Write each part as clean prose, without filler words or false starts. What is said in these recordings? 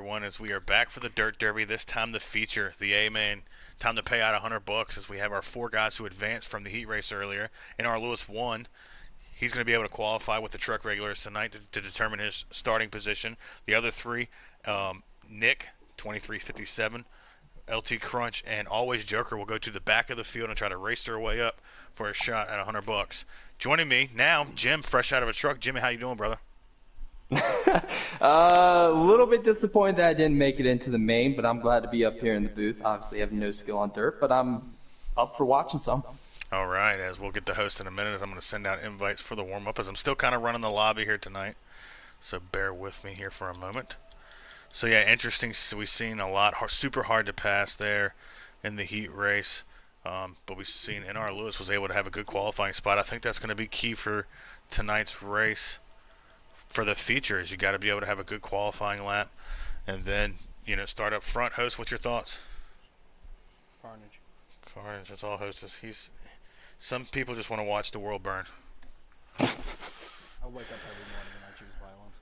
everyone, as we are back for the Dirt Derby. This time the feature, the A-Man. Time to pay out $100 as we have our 4 guys who advanced from the heat race earlier. NARL Lewis won. He's going to be able to qualify with the truck regulars tonight to determine his starting position. The other 3, Nick, 2357, LT Crunch, and Always Joker will go to the back of the field and try to race their way up for a shot at $100. Joining me now, Jim, fresh out of a truck. Jimmy, how you doing, brother? A little bit disappointed that I didn't make it into the main, but I'm glad to be up here in the booth. Obviously, I have no skill on dirt, but I'm up for watching some. All right, as we'll get the host in a minute, I'm going to send out invites for the warm-up as I'm still kind of running the lobby here tonight. So bear with me here for a moment. So yeah, interesting. So we've seen a lot, super hard to pass there in the heat race. But we've seen NR Lewis was able to have a good qualifying spot. I think that's going to be key for tonight's race. For the features, you got to be able to have a good qualifying lap, and then start up front. Host, what's your thoughts? Carnage. That's all host is. Some people just want to watch the world burn. I wake up every morning and I choose violence.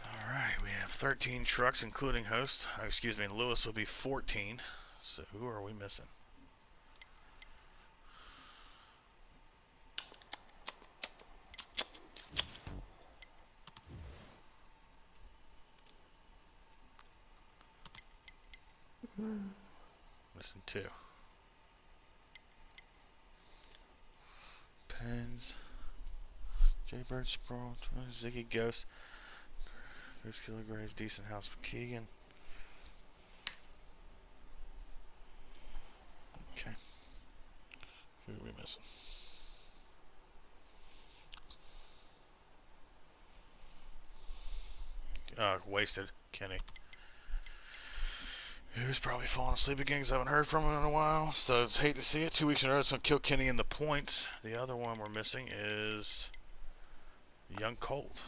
All right, we have 13 trucks, including host. Excuse me, Lewis will be 14. So who are we missing? Listen to Pens, Jaybird Sprawl, Ziggy Ghost, Goose Killer Graves, Decent House, Keegan. Okay, who are we missing? Wasted Kenny. Who's probably falling asleep again because I haven't heard from him in a while. So it's hate to see it. 2 weeks in a row, it's going to kill Kenny in the points. The other one we're missing is Young Colt.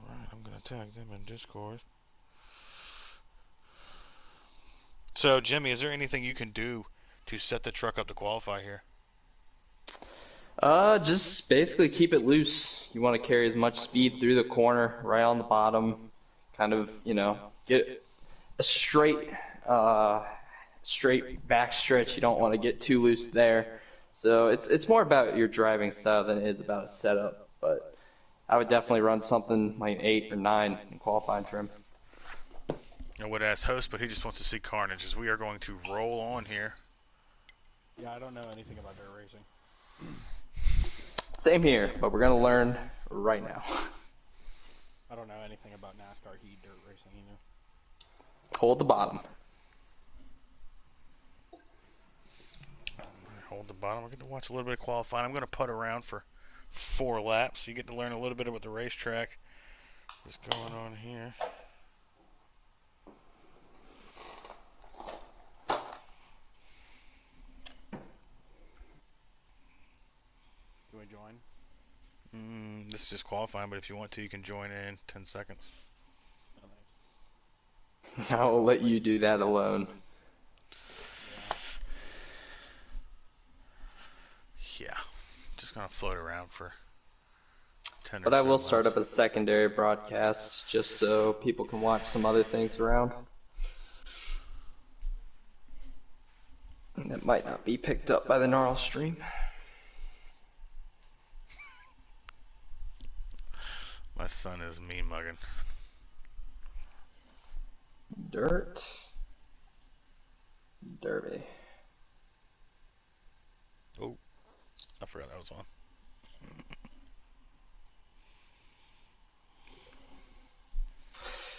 Alright, I'm going to tag them in Discord. So, Jimmy, is there anything you can do to set the truck up to qualify here? Just basically keep it loose. You want to carry as much speed through the corner, right on the bottom. Kind of, get a straight back stretch. You don't want to get too loose there. So it's more about your driving style than it is about a setup. But I would definitely run something like 8 or 9 in qualifying trim. I would ask host, but he just wants to see carnage as we are going to roll on here. Yeah, I don't know anything about dirt racing. Same here, but we're going to learn right now. I don't know anything about NASCAR Heat dirt racing either. Hold the bottom. Hold the bottom. We're going to watch a little bit of qualifying. I'm going to putt around for 4 laps. So you get to learn a little bit about the racetrack. What's going on here. Do I join? This is just qualifying, but if you want to, you can join in 10 seconds. Oh, nice. I will let you do that alone. Yeah. Just going to float around for 10 But or I so will start laps. up a secondary broadcast just so people can watch some other things around. That might not be picked up by the NARL stream. My son is mean mugging. Dirt. Derby. Oh, I forgot that was on.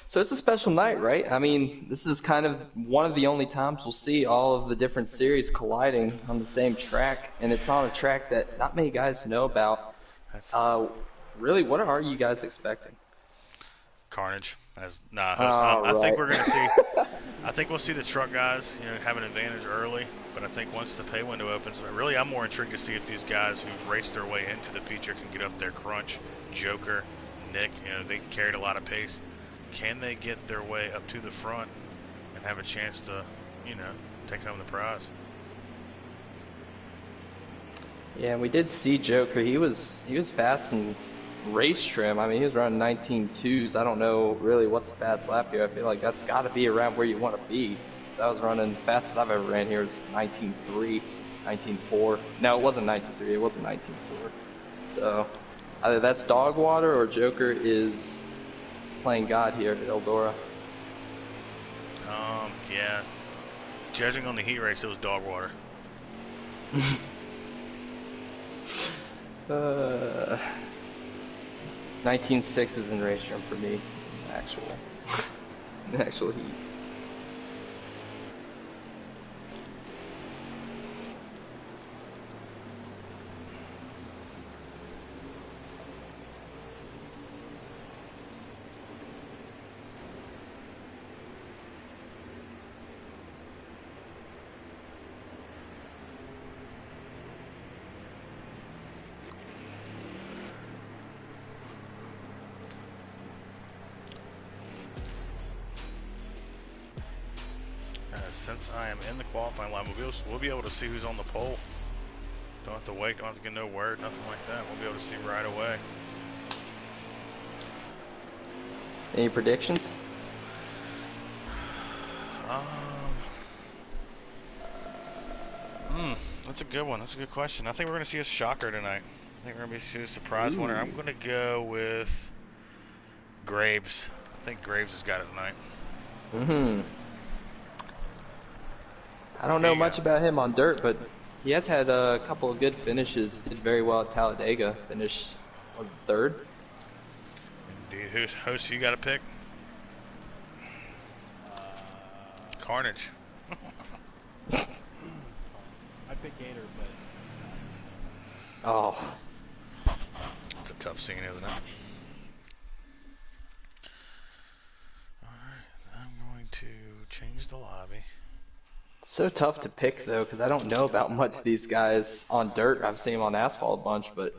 So it's a special night, right? I mean, this is kind of one of the only times we'll see all of the different series colliding on the same track, and it's on a track that not many guys know about. Really, what are you guys expecting? Carnage. I think we're going to see. I think we'll see the truck guys, have an advantage early. But I think once the pay window opens, really, I'm more intrigued to see if these guys who've raced their way into the feature can get up there. Crunch, Joker, Nick. They carried a lot of pace. Can they get their way up to the front and have a chance to, take home the prize? Yeah, and we did see Joker. He was fast in race trim. I mean, he was running 19.2s. I don't know really what's a fast lap here. I feel like that's got to be around where you want to be. 'Cause I was running fastest I've ever ran here was 19.3, 19.4. No, it wasn't 19.3. It wasn't 19.4. So either that's dog water or Joker is playing God here at Eldora. Yeah. Judging on the heat race, it was dog water. 19.6 is in race trim for me. Actual, actual heat. Since I am in the qualifying line, we'll be able to see who's on the pole. Don't have to wait, don't have to get no word, nothing like that. We'll be able to see right away. Any predictions? That's a good one. That's a good question. I think we're going to see a shocker tonight. I think we're going to see a surprise winner. I'm going to go with Graves. I think Graves has got it tonight. I don't know much about him on dirt, but he has had a couple of good finishes. Did very well at Talladega. Finished on third. Indeed. Who's host you got to pick? Carnage. I picked Gander, but Oh, It's a tough scene, isn't it? Alright, I'm going to change the lobby. so tough to pick though, because I don't know about much of these guys on dirt. I've seen them on asphalt a bunch, but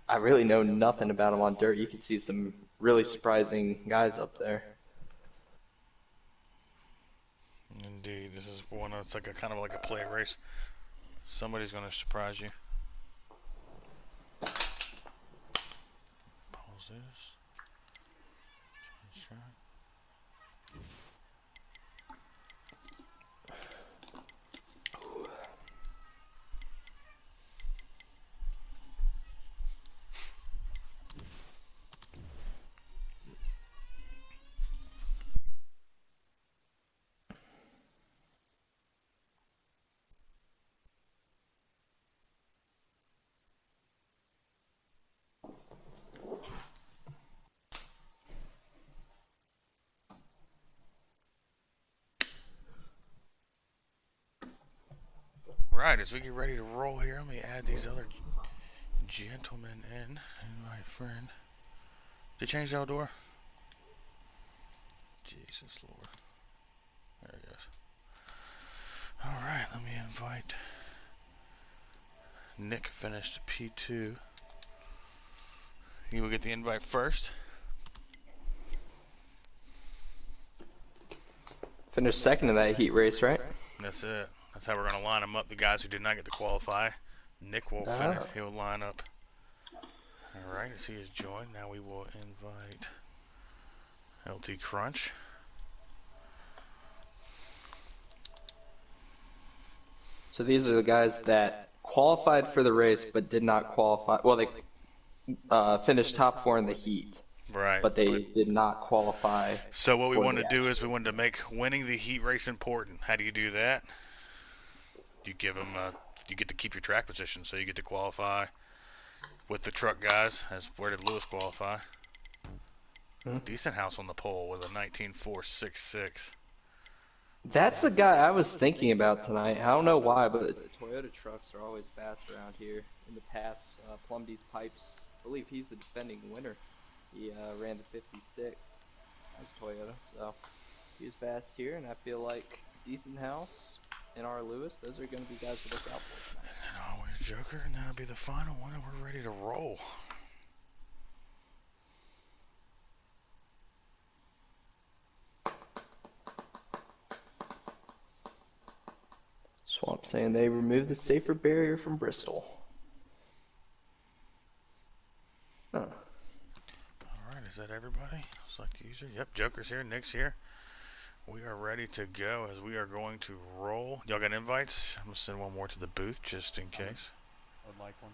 I really know nothing about them on dirt. You can see some really surprising guys up there. Indeed, this is one. It's like a kind of like a play race. Somebody's going to surprise you. Pause this. Try. Right, as we get ready to roll here, let me add these other gentlemen in. Invite friend. Did you change the outdoor? Jesus Lord. There he goes. Alright, let me invite Nick. Finished P2. You will get the invite first. Finished second in that heat race, right? That's it. That's how we're going to line them up. The guys who did not get to qualify. Nick will finish. He'll line up. Alright, as he is joined, now we will invite LT Crunch. So these are the guys that qualified for the race but did not qualify. Well, they finished top 4 in the heat. Right. But they did not qualify. So what we wanted to do is we wanted to make winning the heat race important. How do you do that? You give them, you get to keep your track position, so you get to qualify with the truck guys. As where did Lewis qualify? Decent house on the pole with a 19.466. That's the guy I was thinking about tonight. I don't know why, but Toyota trucks are always fast around here. In the past, Plumdee's Pipes, I believe he's the defending winner. He ran the 56. That was Toyota, so he was fast here, and I feel like decent house and our Lewis, those are going to be guys to look out for tonight. And always Joker, and that'll be the final one, and we're ready to roll. Swamp saying they removed the safer barrier from Bristol. is that everybody? Select user. Yep, Joker's here. Nick's here. We are ready to go as we are going to roll. Y'all got invites? I'm going to send one more to the booth just in case. I would like one.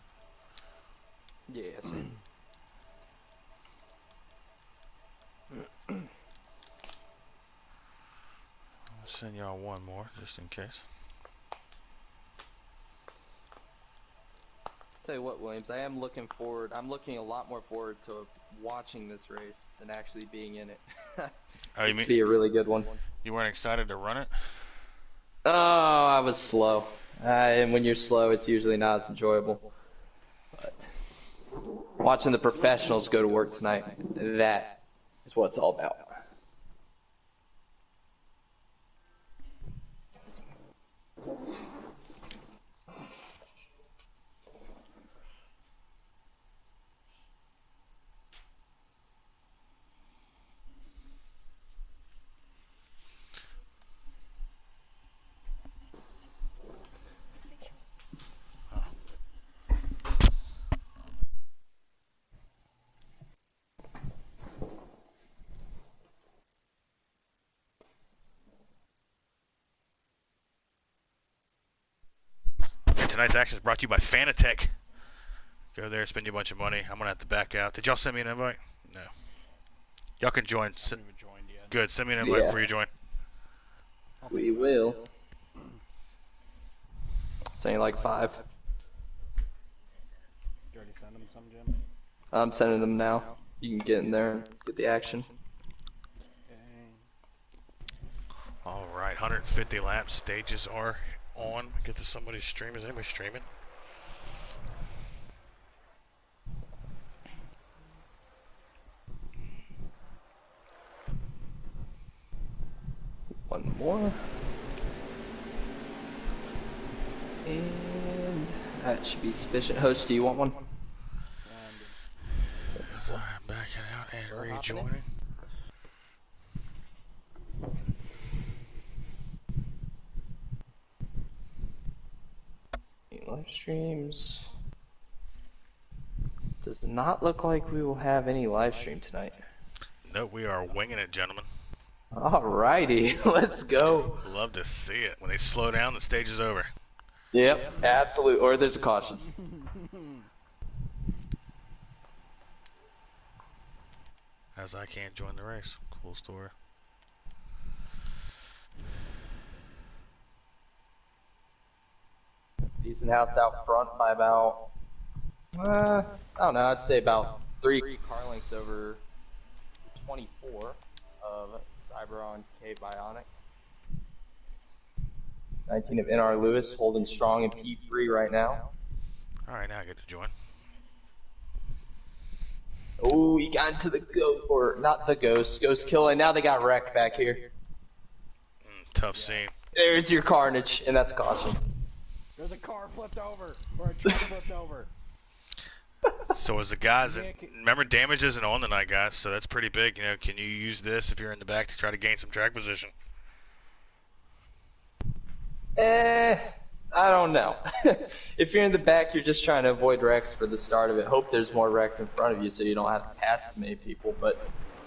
Yeah, same. I'll send y'all one more just in case. Tell you what, Williams, I am looking forward. I'm looking a lot more forward to watching this race than actually being in it. Oh, you This mean could be a really good one. you weren't excited to run it? Oh, I was slow. And when you're slow, it's usually not as enjoyable. But watching the professionals go to work tonight, that is what it's all about. Tonight's action is brought to you by Fanatec. Go there, spend you a bunch of money. I'm going to have to back out. Did y'all send me an invite? No. Y'all can join. I haven't even joined yet. Good. Send me an invite before you join. We will. Saying like 5. Did you already send them some, Jim? I'm sending them now. You can get in there and get the action. All right, 150 laps. Stages are on. Get to somebody's stream. Is anybody streaming? One more. And that should be sufficient. Host, do you want one? Sorry, I'm backing out and rejoining. Live streams. Does not look like we will have any live stream tonight. No, we are winging it, gentlemen. Alrighty, let's go. Love to see it. When they slow down, the stage is over. Yep, absolutely. Or there's a caution. As I can't join the race. Cool story. Decent house out front by about, I don't know, I'd say about 3 car lengths over 24 of Cyberon K Bionic. 19 of NR Lewis holding strong in P3 right now. Alright, now I get to join. Oh, he got into the ghost, or not the ghost kill, and now they got wrecked back here. Tough scene. There's your carnage, and that's caution. There's a car flipped over, or a truck flipped over. So as the guys, remember damage isn't on tonight, guys, so that's pretty big. You know, can you use this if you're in the back to try to gain some track position? I don't know. If you're in the back, you're just trying to avoid wrecks for the start of it. Hope there's more wrecks in front of you so you don't have to pass as many people, but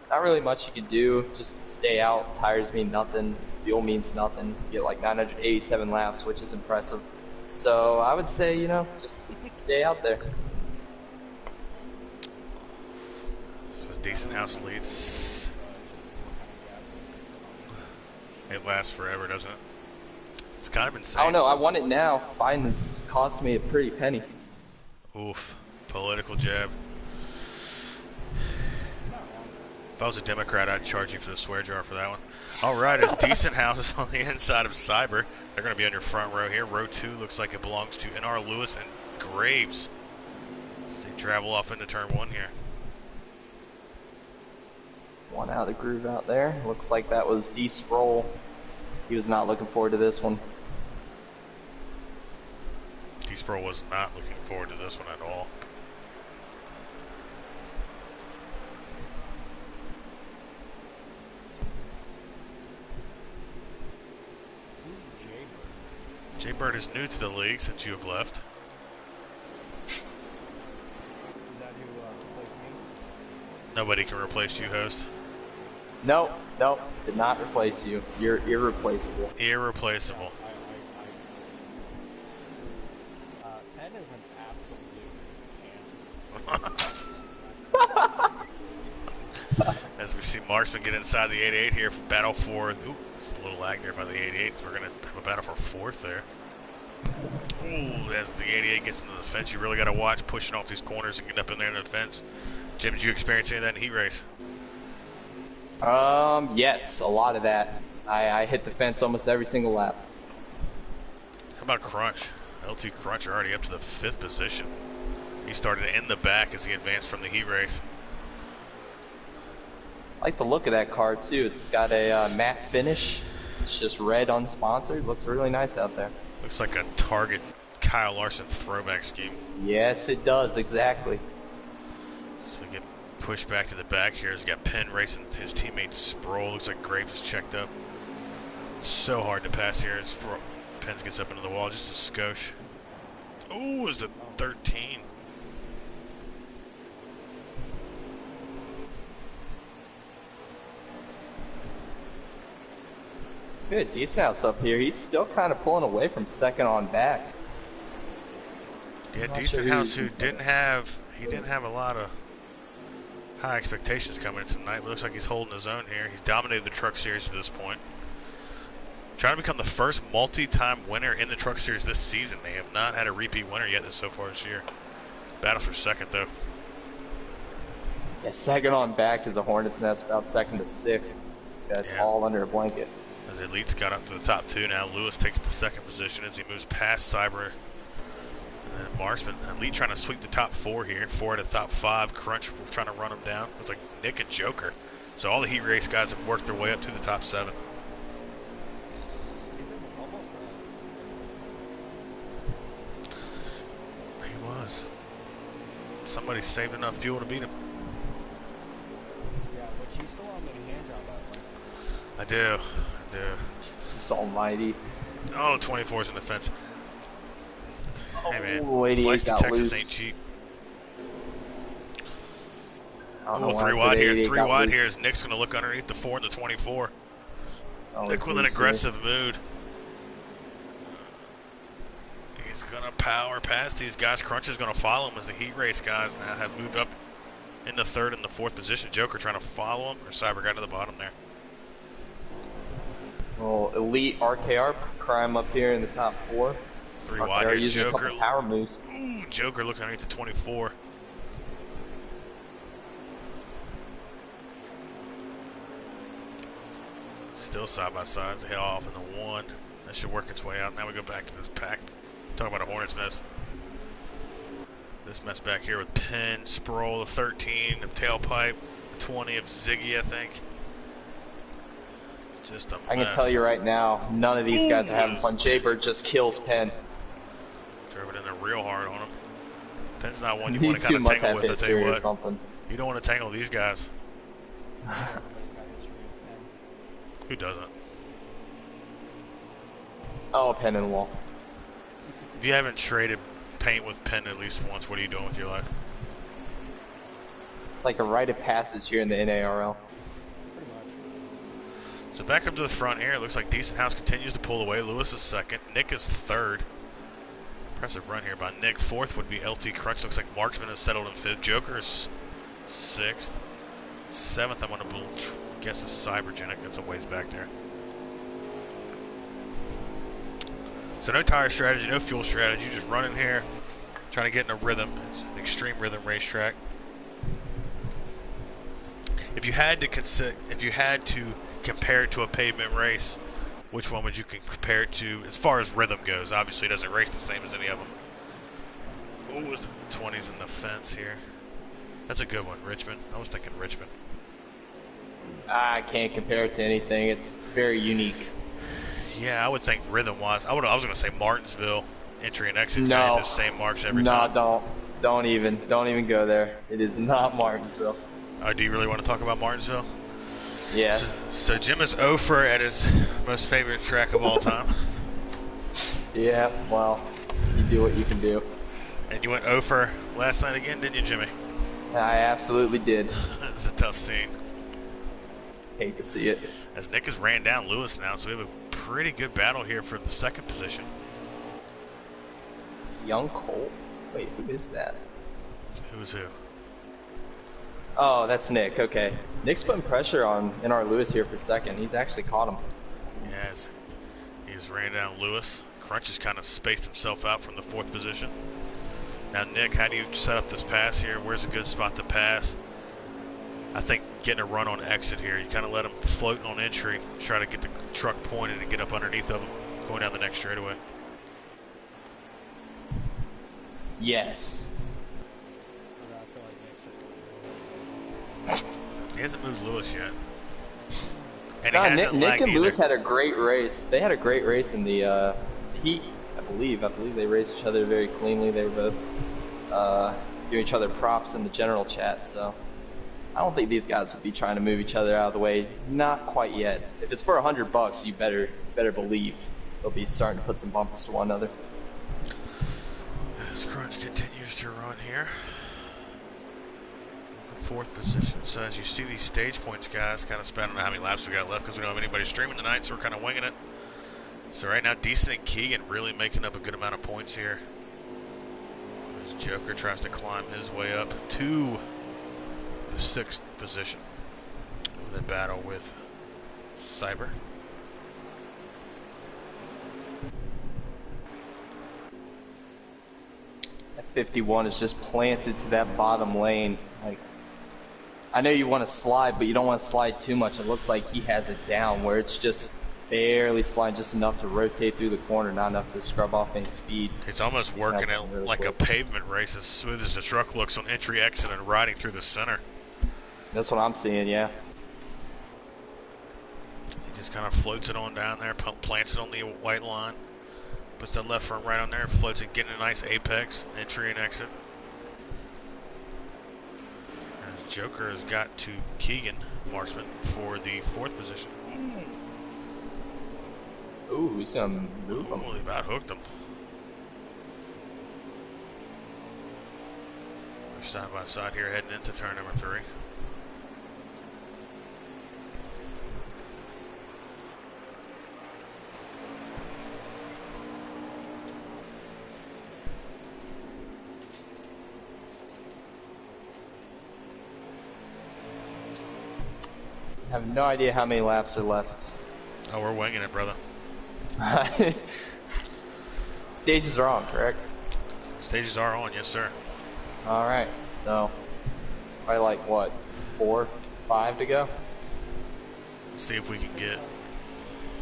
not really much you can do. Just stay out. Tires mean nothing. Fuel means nothing. You get like 987 laps, which is impressive. So I would say, you know, just stay out there. So it's decent house leads. It lasts forever, doesn't it? It's kind of insane. I don't know. I want it now. Biden has cost me a pretty penny. Oof. Political jab. If I was a Democrat, I'd charge you for the swear jar for that one. All right, it's decent houses on the inside of Cyber. They're going to be on your front row here. Row 2 looks like it belongs to NR Lewis and Graves. As they travel off into turn 1 here. One out of the groove out there. Looks like that was decent roll. He was not looking forward to this one. T-Spro was not looking forward to this one at all. Jay-Bird is new to the league since you have left. Is that who replaced me? Nobody can replace you, host. Nope, nope, did not replace you. You're irreplaceable. Irreplaceable. Penn is an absolute cancer. As we see Marksman get inside the 88 here for battle for. Ooh, it's a little lag there by the 88. We're going to have a battle for fourth there. Ooh, as the 88 gets into the fence, you really got to watch pushing off these corners and getting up in there in the fence. Jim, did you experience any of that in heat race? Yes, a lot of that. I hit the fence almost every single lap. How about Crunch? LT Crunch already up to the 5th position. He started in the back as he advanced from the heat race. I like the look of that car too. It's got a matte finish. It's just red unsponsored. Looks really nice out there. Looks like a Target Kyle Larson throwback scheme. Yes, it does, exactly. So we get pushed back to the back here as we got Penn racing his teammate Sproul. Looks like Graves is checked up. So hard to pass here as Penn gets up into the wall just a skosh. Ooh, it's a 13. Good, decent house up here. He's still kind of pulling away from second on back. Yeah, decent house who didn't have a lot of high expectations coming into tonight, but looks like he's holding his own here. He's dominated the Truck Series to this point. Trying to become the first multi-time winner in the Truck Series this season. They have not had a repeat winner yet so far this year. Battle for second, though. Yeah, second on back is a Hornet's Nest, about second to sixth. So that's all under a blanket. As Elite's got up to the top 2 now, Lewis takes the 2nd position as he moves past Cyber. And then Marksman, Elite trying to sweep the top 4 here. 4 out of the top 5. Crunch trying to run him down. Looks like Nick and Joker. So all the heat race guys have worked their way up to the top 7. He was. Somebody saved enough fuel to beat him. Yeah, but you still on the hand job, I do. Jesus almighty. Oh, 24's in the fence. Hey man, Oh, 88 flights to got Texas loose. ain't cheap. Oh, 3 wide here. 3 wide here as Nick's going to look underneath the 4 and the 24. Nick with an aggressive mood. He's going to power past these guys. Crunch is going to follow him as the heat race guys now have moved up in the 3rd and the 4th position. Joker trying to follow him, or Cyber got to the bottom there. Well, Elite RKR crime up here in the top 4. 3 RKR wide here. using Joker. a couple power moves. Ooh, Joker looking underneath the 24. Still side by side. Head off in the 1. That should work its way out. Now we go back to this pack. Talk about a Hornet's Nest. This mess back here with Penn, Sproul, the 13 of Tailpipe, the 20 of Ziggy, I think. Just a mess. I can tell you right now, none of these guys are having fun. Jaybird just kills Penn. Drove it in there real hard on him. Penn's not one you These want to two kind of must tangle have with, I tell you history or what. something. You don't want to tangle these guys. Who doesn't? Oh, Penn and wall. If you haven't traded paint with Penn at least once, what are you doing with your life? It's like a rite of passage here in the NARL. So back up to the front here. It looks like Decent House continues to pull away. Lewis is 2nd. Nick is 3rd. Impressive run here by Nick. 4th would be LT Crunch. Looks like Marksman has settled in 5th. Joker is 6th. 7th, I'm going to guess is Cybergenic. That's a ways back there. So no tire strategy, no fuel strategy. Just running here, trying to get in a rhythm. It's an extreme rhythm racetrack. If you had to compare it to a pavement race, which one would you compare it to as far as rhythm goes? Obviously, it doesn't race the same as any of them. Oh, it's the 20s in the fence here. That's a good one, Richmond. I was thinking Richmond. I can't compare it to anything. It's very unique. Yeah, I would think rhythm-wise. I was going to say Martinsville entry and exit. No, the same marks every time. No, don't even go there. It is not Martinsville. Do you really want to talk about Martinsville? Yes. So Jim is 0 for at his most favorite track of all time. Yeah, well, you do what you can do. And you went 0 for last night again, didn't you, Jimmy? I absolutely did. It's a tough scene. Hate to see it. As Nick has ran down Lewis now, so we have a pretty good battle here for the second position. Young Colt? Wait, who is that? Who's who? Oh, that's Nick. Okay. Nick's putting pressure on NR Lewis here for second. He's actually caught him. Yes. He's ran down Lewis. Crunch has kind of spaced himself out from the fourth position. Now, Nick, how do you set up this pass here? Where's a good spot to pass? I think getting a run on exit here. You kind of let him float on entry, try to get the truck pointed and get up underneath of him, going down the next straightaway. Yes. He hasn't moved Lewis yet. And No, he hasn't Nick lagged and Lewis either. had a great race. They had a great race in the Heat, I believe. I believe they raced each other very cleanly. They were both giving each other props in the general chat, so I don't think these guys would be trying to move each other out of the way. Not quite yet. If it's for $100, you better believe they'll be starting to put some bumpers to one another. As Crunch continues to run here. Fourth position. So as you see these stage points, guys, kind of spending how many laps we got left because we don't have anybody streaming tonight, so we're kind of winging it. So right now, Decent and Keegan really making up a good amount of points here. As Joker tries to climb his way up to the sixth position. The battle with Cyber. That 51 is just planted to that bottom lane. Like, I know you want to slide, but you don't want to slide too much. It looks like he has it down where it's just barely sliding, just enough to rotate through the corner, not enough to scrub off any speed. He's almost working it really like quick. a pavement race, as smooth as the truck looks on entry, exit, and riding through the center. That's what I'm seeing, yeah. He just kind of floats it on down there, plants it on the white line, puts that left front right on there, floats it, getting a nice apex, entry and exit. As Joker has got to Keegan, marksman, for the fourth position. Ooh, he's gonna move him. Ooh, he about hooked him. We're side by side here, heading into turn number 3. I have no idea how many laps are left. Oh, we're winging it, brother. Stages are on, correct? Stages are on, yes, sir. Alright, so probably like what, 4, 5 to go? Let's see if we can get.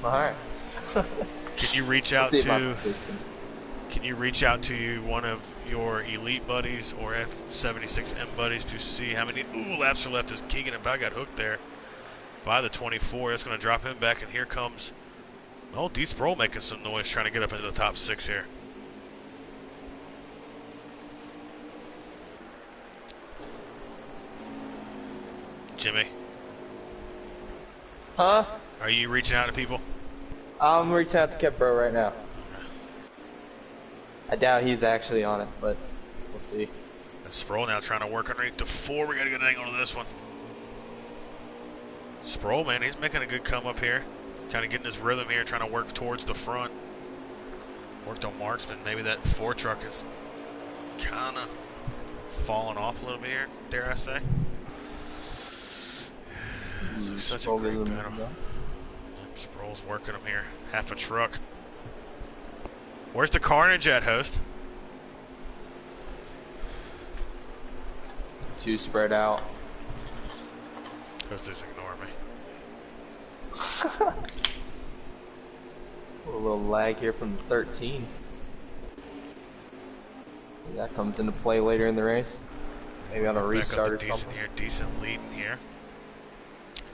Alright. Can you reach out to? Can you reach out to one of your elite buddies or F76M buddies to see how many laps are left? As Keegan about got hooked there by the 24. That's going to drop him back, and here comes D Sproul making some noise, trying to get up into the top 6 here. Jimmy, Huh? are you reaching out to people? I'm reaching out to Kepro right now. I doubt he's actually on it, but we'll see. And Sproul now trying to work underneath the 4. We got to get an angle to this one. Sproul, man, he's making a good come up here. Kind of getting his rhythm here, trying to work towards the front. Worked on marksman. Maybe that 4 truck is kind of falling off a little bit here, dare I say. Such a great battle. Yep, Sproul's working him here. Half a truck. Where's the carnage at, host? Too spread out. Host is ignoring me. A little lag here from the 13. That comes into play later in the race. Maybe on a restart or something. Here. Decent leading here.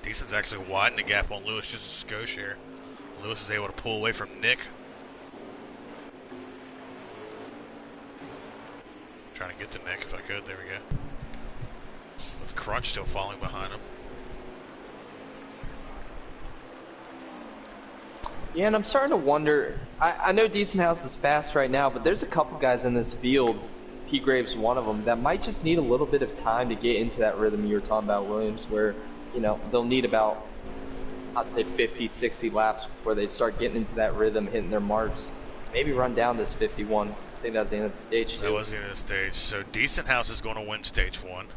Decent's actually widening the gap on Lewis just a skosh here. Lewis is able to pull away from Nick. Trying to get to Nick if I could. There we go. With Crunch still falling behind him. Yeah, and I'm starting to wonder. I know Decent House is fast right now, but there's a couple guys in this field P. Graves one of them that might just need a little bit of time to get into that rhythm you were talking about, Williams, where, you know, they'll need about, I'd say 50, 60 laps before they start getting into that rhythm, hitting their marks. Maybe run down this 51. I think that's the end of the stage, too. That was the end of the stage. So Decent House is going to win stage 1.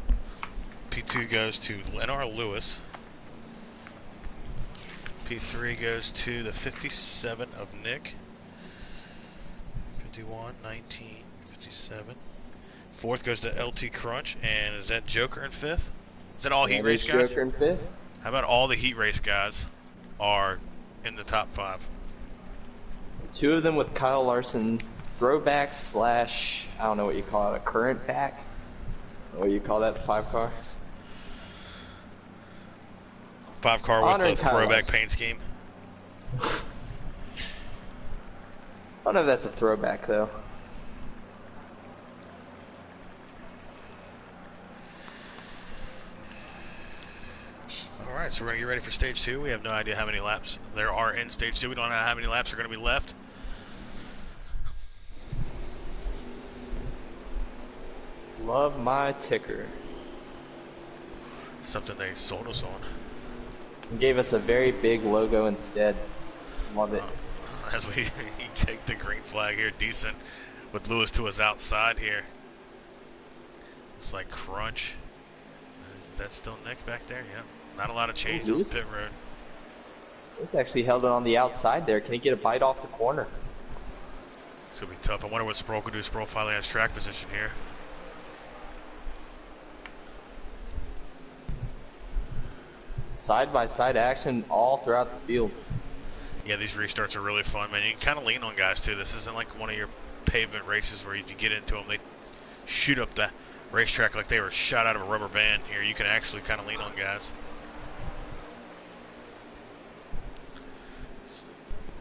P2 goes to NARL Lewis. P3 goes to the 57 of Nick. 51, 19, 57. Fourth goes to LT Crunch, and is that Joker in fifth? Is that all heat race guys? Joker in fifth. How about all the heat race guys are in the top 5? 2 of them with Kyle Larson throwback slash, I don't know what you call it, a current pack? What do you call that, the 5 car? 5 car with a throwback paint scheme. I don't know if that's a throwback, though. Alright, so we're going to get ready for stage 2. We have no idea how many laps there are in stage 2. We don't know how many laps are going to be left. Love my ticker. Something they sold us on. And gave us a very big logo instead. Love it. As we take the green flag here, Decent with Lewis to his outside here. Looks like Crunch. Is that still Nick back there? Yeah. Not a lot of change on the pit road. Lewis actually held it on the outside there. Can he get a bite off the corner? It's going to be tough. I wonder what Sproul could do. Sproul finally has track position here. Side-by-side action all throughout the field. Yeah, these restarts are really fun, man. You can kind of lean on guys, too. This isn't like one of your pavement races where you get into them. They shoot up the racetrack like they were shot out of a rubber band. Here, you can actually kind of lean on guys.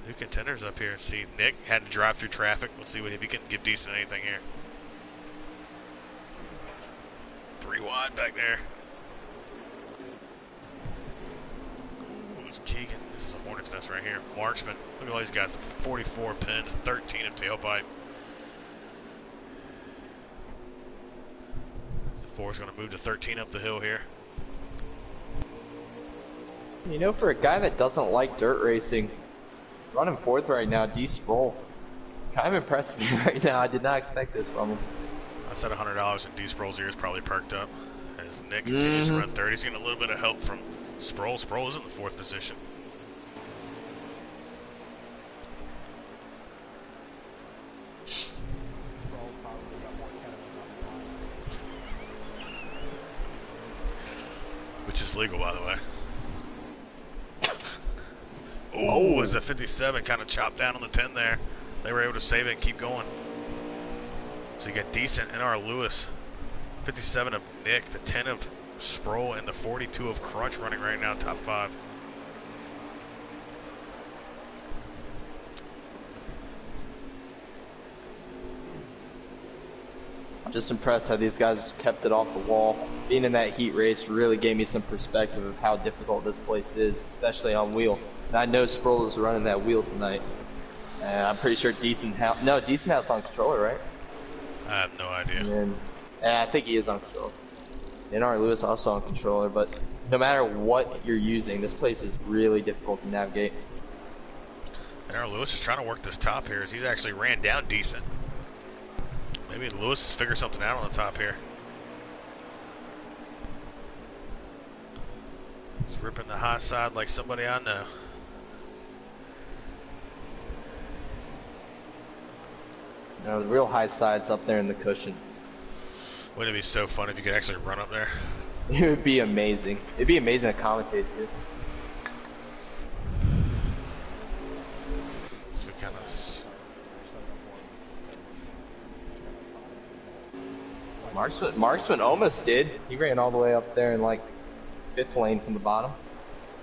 New contenders up here. See, Nick had to drive through traffic. We'll see if he can give Decent anything here. 3 wide back there. Keegan, this is a hornet's nest right here. Marksman, look at all these guys, 44 pins, 13 of tailpipe. The 4 is going to move to 13 up the hill here. You know, for a guy that doesn't like dirt racing, running 4th right now, D. Sproul, kind of impressed me right now. I did not expect this from him. I said $100 and D. Sproul's ears probably perked up as Nick continues to run 30. He's getting a little bit of help from Sproul. Sproul is in the 4th position. Which is legal, by the way. Oh, as the 57 kind of chopped down on the 10 there. They were able to save it and keep going. So you got Decent NR Lewis, 57 of Nick, the 10 of Sproul, and the 42 of Crunch running right now, top 5. I'm just impressed how these guys kept it off the wall. Being in that heat race really gave me some perspective of how difficult this place is, especially on wheel. And I know Sproul is running that wheel tonight. I'm pretty sure Decent House on controller, right? I have no idea. And I think he is on controller. NR Lewis also on controller, but no matter what you're using, this place is really difficult to navigate. NR Lewis is trying to work this top here as he's actually ran down Decent. Maybe Lewis figure something out on the top here. He's ripping the high side like somebody I know. You know, the real high side's up there in the cushion. Wouldn't it be so fun if you could actually run up there? It would be amazing. It'd be amazing to commentate too. So kind of... Marksman almost did. He ran all the way up there in like 5th lane from the bottom.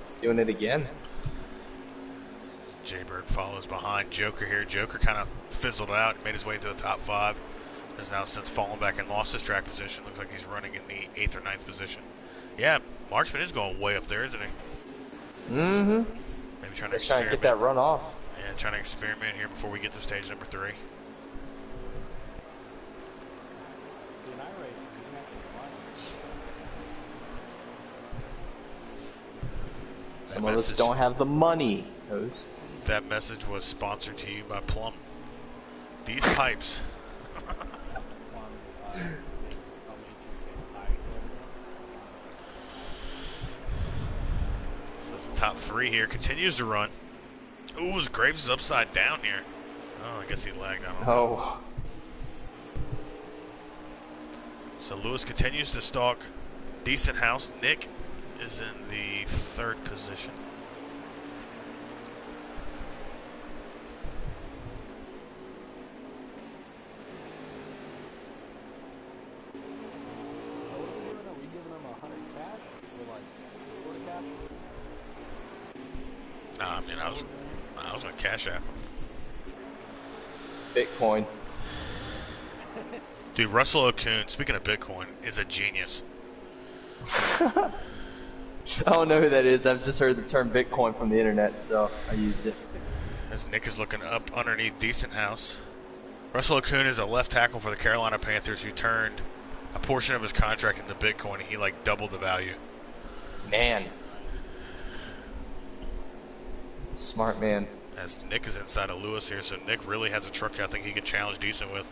He's doing it again. Jaybird follows behind Joker here. Joker kind of fizzled out, made his way to the top 5. Has now since fallen back and lost his track position. Looks like he's running in the 8th or 9th position. Yeah, Marksman is going way up there, isn't he? Mm-hmm. Maybe trying to get that run off. Yeah, trying to experiment here before we get to stage number 3. Some of us don't have the money, host. That message was sponsored to you by Plum. These pipes. So the top 3 here continues to run. Ooh, Graves is upside down here. Oh, I guess he lagged. I don't know. Oh. So Lewis continues to stalk Decent House. Nick is in the 3rd position. Nah, I mean, I was gonna cash out. Bitcoin. Dude, Russell Okun, speaking of Bitcoin, is a genius. I don't know who that is. I've just heard the term Bitcoin from the internet, so I used it. As Nick is looking up underneath Decent House. Russell Okun is a left tackle for the Carolina Panthers who turned a portion of his contract into Bitcoin, and he like doubled the value. Man. Smart man. As Nick is inside of Lewis here, so Nick really has a truck I think he could challenge Decent with.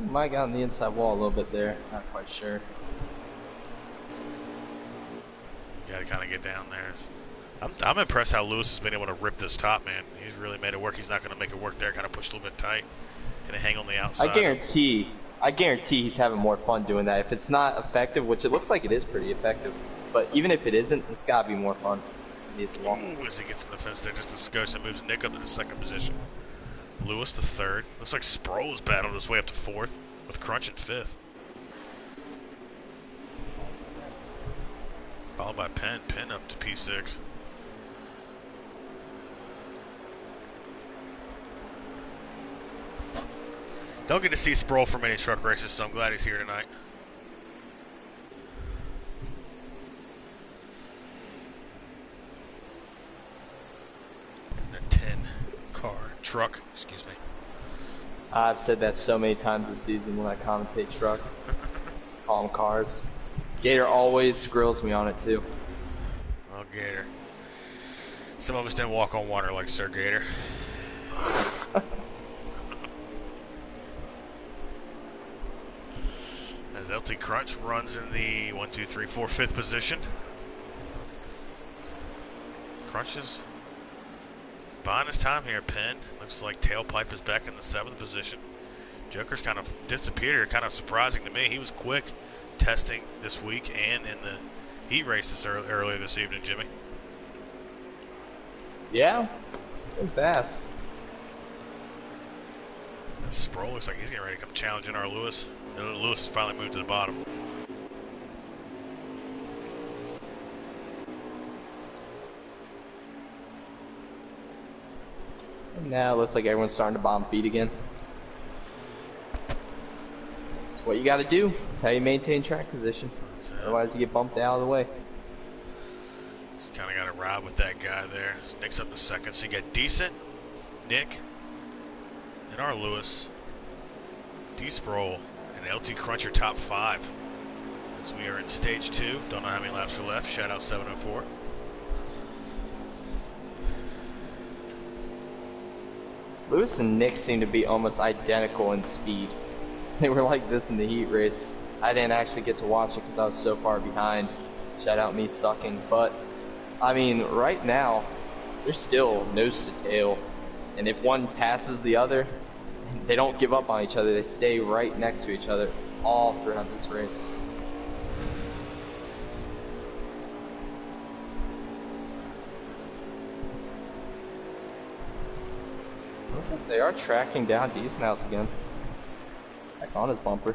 Might got on the inside wall a little bit there. Not quite sure. You gotta kind of get down there. I'm impressed how Lewis has been able to rip this top, man. He's really made it work. He's not going to make it work there. Kind of pushed a little bit tight. Going to hang on the outside. I guarantee he's having more fun doing that. If it's not effective, which it looks like it is pretty effective, but even if it isn't, it's got to be more fun. He needs to walk. Ooh, as he gets in the fence there, just a skosh and moves Nick up to the 2nd position. Lewis the 3rd. Looks like Sproul's battled his way up to 4th, with Crunch in 5th. Followed by Penn. Penn up to P6. Don't get to see Sproul for many truck races, so I'm glad he's here tonight. The 10-car truck, excuse me. I've said that so many times this season when I commentate trucks. Call them cars. Gator always grills me on it too. Oh, Gator. Some of us didn't walk on water like Sir Gator. As LT Crunch runs in the 1, 2, 3, 4, 5th position. Crunch is buying his time here, Penn. Looks like Tailpipe is back in the 7th position. Joker's kind of disappeared here, kind of surprising to me. He was quick testing this week and in the heat races earlier this evening, Jimmy. Yeah, pretty fast. And Sproul looks like he's getting ready to come challenging our Lewis. Lewis has finally moved to the bottom. Now it looks like everyone's starting to bomb feet again. That's what you got to do. That's how you maintain track position. Otherwise you get bumped out of the way. Just kind of got to ride with that guy there. Nick's up to 2nd, so you got Decent, Nick, and our Lewis, D Sproul, and LT Cruncher top 5. As we are in stage 2. Don't know how many laps are left. Shout out 704. Lewis and Nick seem to be almost identical in speed. They were like this in the heat race. I didn't actually get to watch it because I was so far behind. Shout out me sucking. But, I mean, right now, they're still nose to tail. And if one passes the other, they don't give up on each other. They stay right next to each other all throughout this race. Looks like they are tracking down Decent House again. Back on his bumper.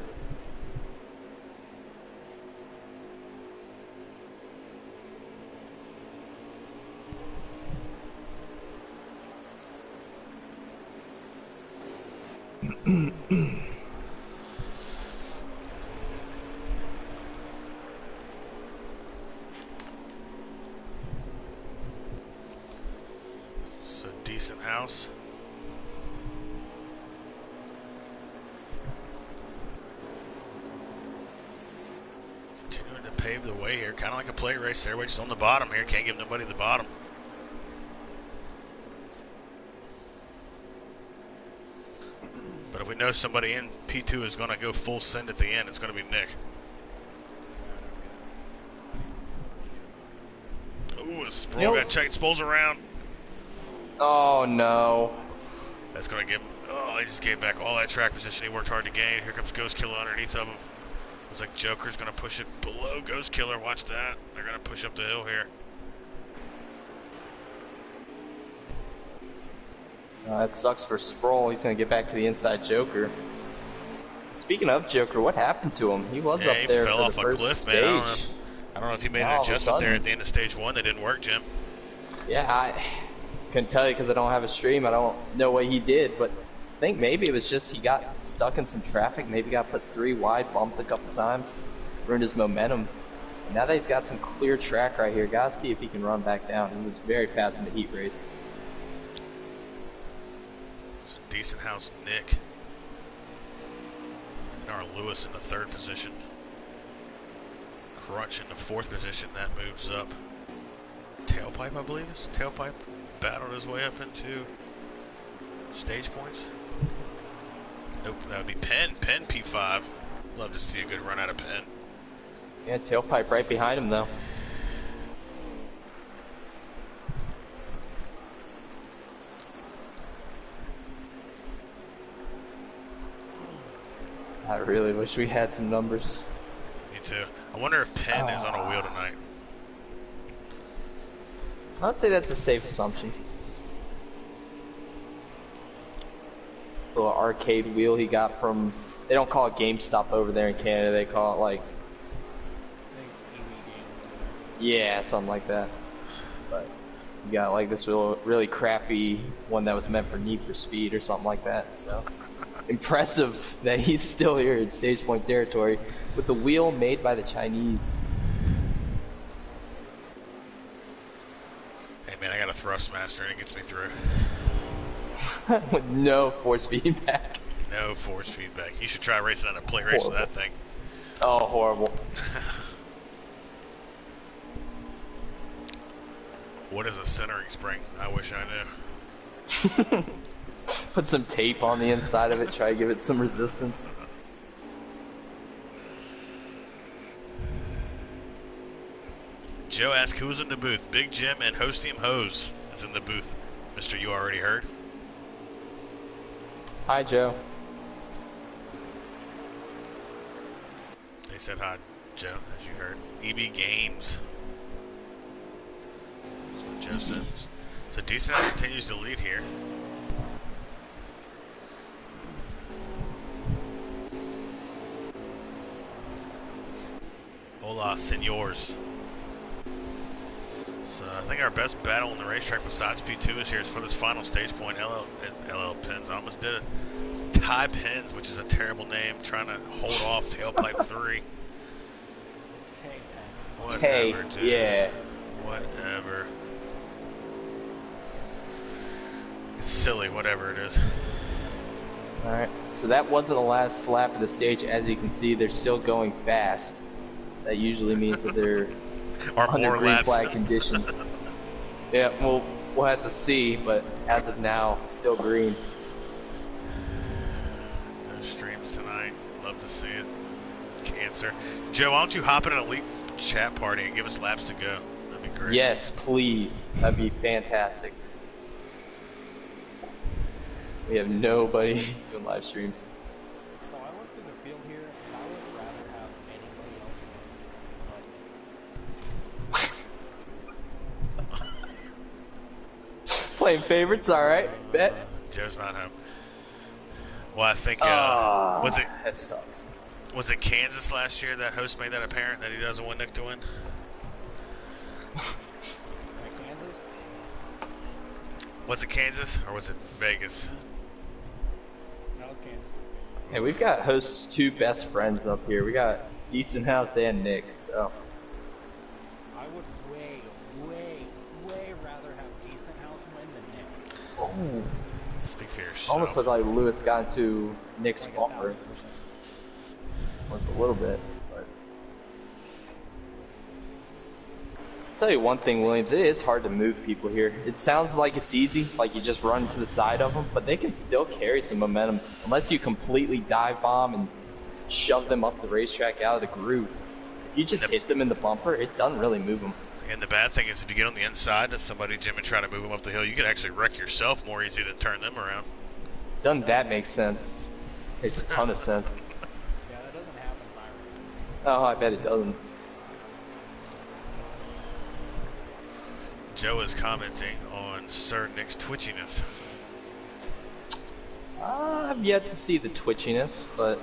So Decent House. pave the way here, kind of like a plate race there. We're just on the bottom here. Can't give nobody the bottom. But if we know somebody in P2 is going to go full send at the end, it's going to be Nick. Ooh, Sproul got checked. Spool's around. Oh, no. That's going to give him... Oh, he just gave back all that track position he worked hard to gain. Here comes Ghost Killer underneath of him. Looks like Joker's going to push it below Ghost Killer. Watch that. They're going to push up the hill here. That sucks for Sproul. He's going to get back to the inside Joker. Speaking of Joker, what happened to him? He was up there fell for off the a first cliff, stage. man. I don't know if he made an adjustment there at the end of stage 1 that didn't work, Jim. Yeah, I couldn't tell you because I don't have a stream. I don't know what he did, but I think maybe it was just he got stuck in some traffic. Maybe got put 3 wide, bumped a couple times, ruined his momentum. And now that he's got some clear track right here, gotta see if he can run back down. He was very fast in the heat race. It's a decent house, Nick. NARL Lewis in the 3rd position. Crutch in the 4th position. That moves up. Tailpipe, I believe. Tailpipe battled his way up into stage points. Nope, that would be Penn. Penn P5. Love to see a good run out of Penn. Yeah, Tailpipe right behind him, though. I really wish we had some numbers. Me too. I wonder if Penn is on a wheel tonight. I'd say that's a safe assumption. Little arcade wheel he got from, they don't call it GameStop over there in Canada, they call it like, yeah, something like that. But you got like this really crappy one that was meant for Need for Speed or something like that. So impressive that he's still here in stage point territory with the wheel made by the Chinese. Hey man, I got a Thrustmaster and it gets me through. With no force feedback. No force feedback. You should try racing on a plate race with that thing. Oh, horrible. What is a centering spring? I wish I knew. Put some tape on the inside of it, try to give it some resistance. Joe asked who's in the booth. Big Jim and Hostium Hose is in the booth. Mr. You Already Heard. Hi, Joe. They said hi, Joe, as you heard. EB Games. That's what Joe says. So Decent House continues to lead here. Hola, senors. So I think our best battle on the racetrack besides P2 is here is for this final stage point. LL Pins. I almost did it. Ty Pins, which is a terrible name, trying to hold off Tailpipe 3. Whatever, dude. Yeah. Whatever. It's silly, whatever it is. Alright, so that wasn't the last lap of the stage. As you can see, they're still going fast. So that usually means that they're under green flag conditions. Yeah, we'll have to see, but as of now, it's still green. No streams tonight. Love to see it. Cancer. Joe, why don't you hop in an elite chat party and give us laps to go? That'd be great. Yes, please. That'd be fantastic. We have nobody doing live streams. So I looked at the field here, and I would rather have anybody else. Playing favorites, alright. Bet. Joe's not home. Well, I think, was it That's tough. was it Kansas last year that host made that apparent that he doesn't want Nick to win? Kansas? Was it Kansas or was it Vegas? No, it's Kansas. Hey, we've got hosts' 2 best friends up here. We got Decent House and Nick, so. I would way rather have Decent House win than Nick. Oh. Speak for yourself. Almost looked like Lewis got into Nick's bumper. 1,000%. Almost a little bit, but. tell you one thing, Williams, it is hard to move people here. It sounds like it's easy, like you just run to the side of them, but they can still carry some momentum unless you completely dive bomb and shove them up the racetrack out of the groove. If you just hit them in the bumper, it doesn't really move them. And the bad thing is if you get on the inside of somebody, Jim, and try to move them up the hill, you can actually wreck yourself more easy than turn them around. Doesn't that make sense? Makes a ton of sense. Yeah, that doesn't happen in my race. Oh, I bet it doesn't. Joe is commenting on Sir Nick's twitchiness. I've yet to see the twitchiness, but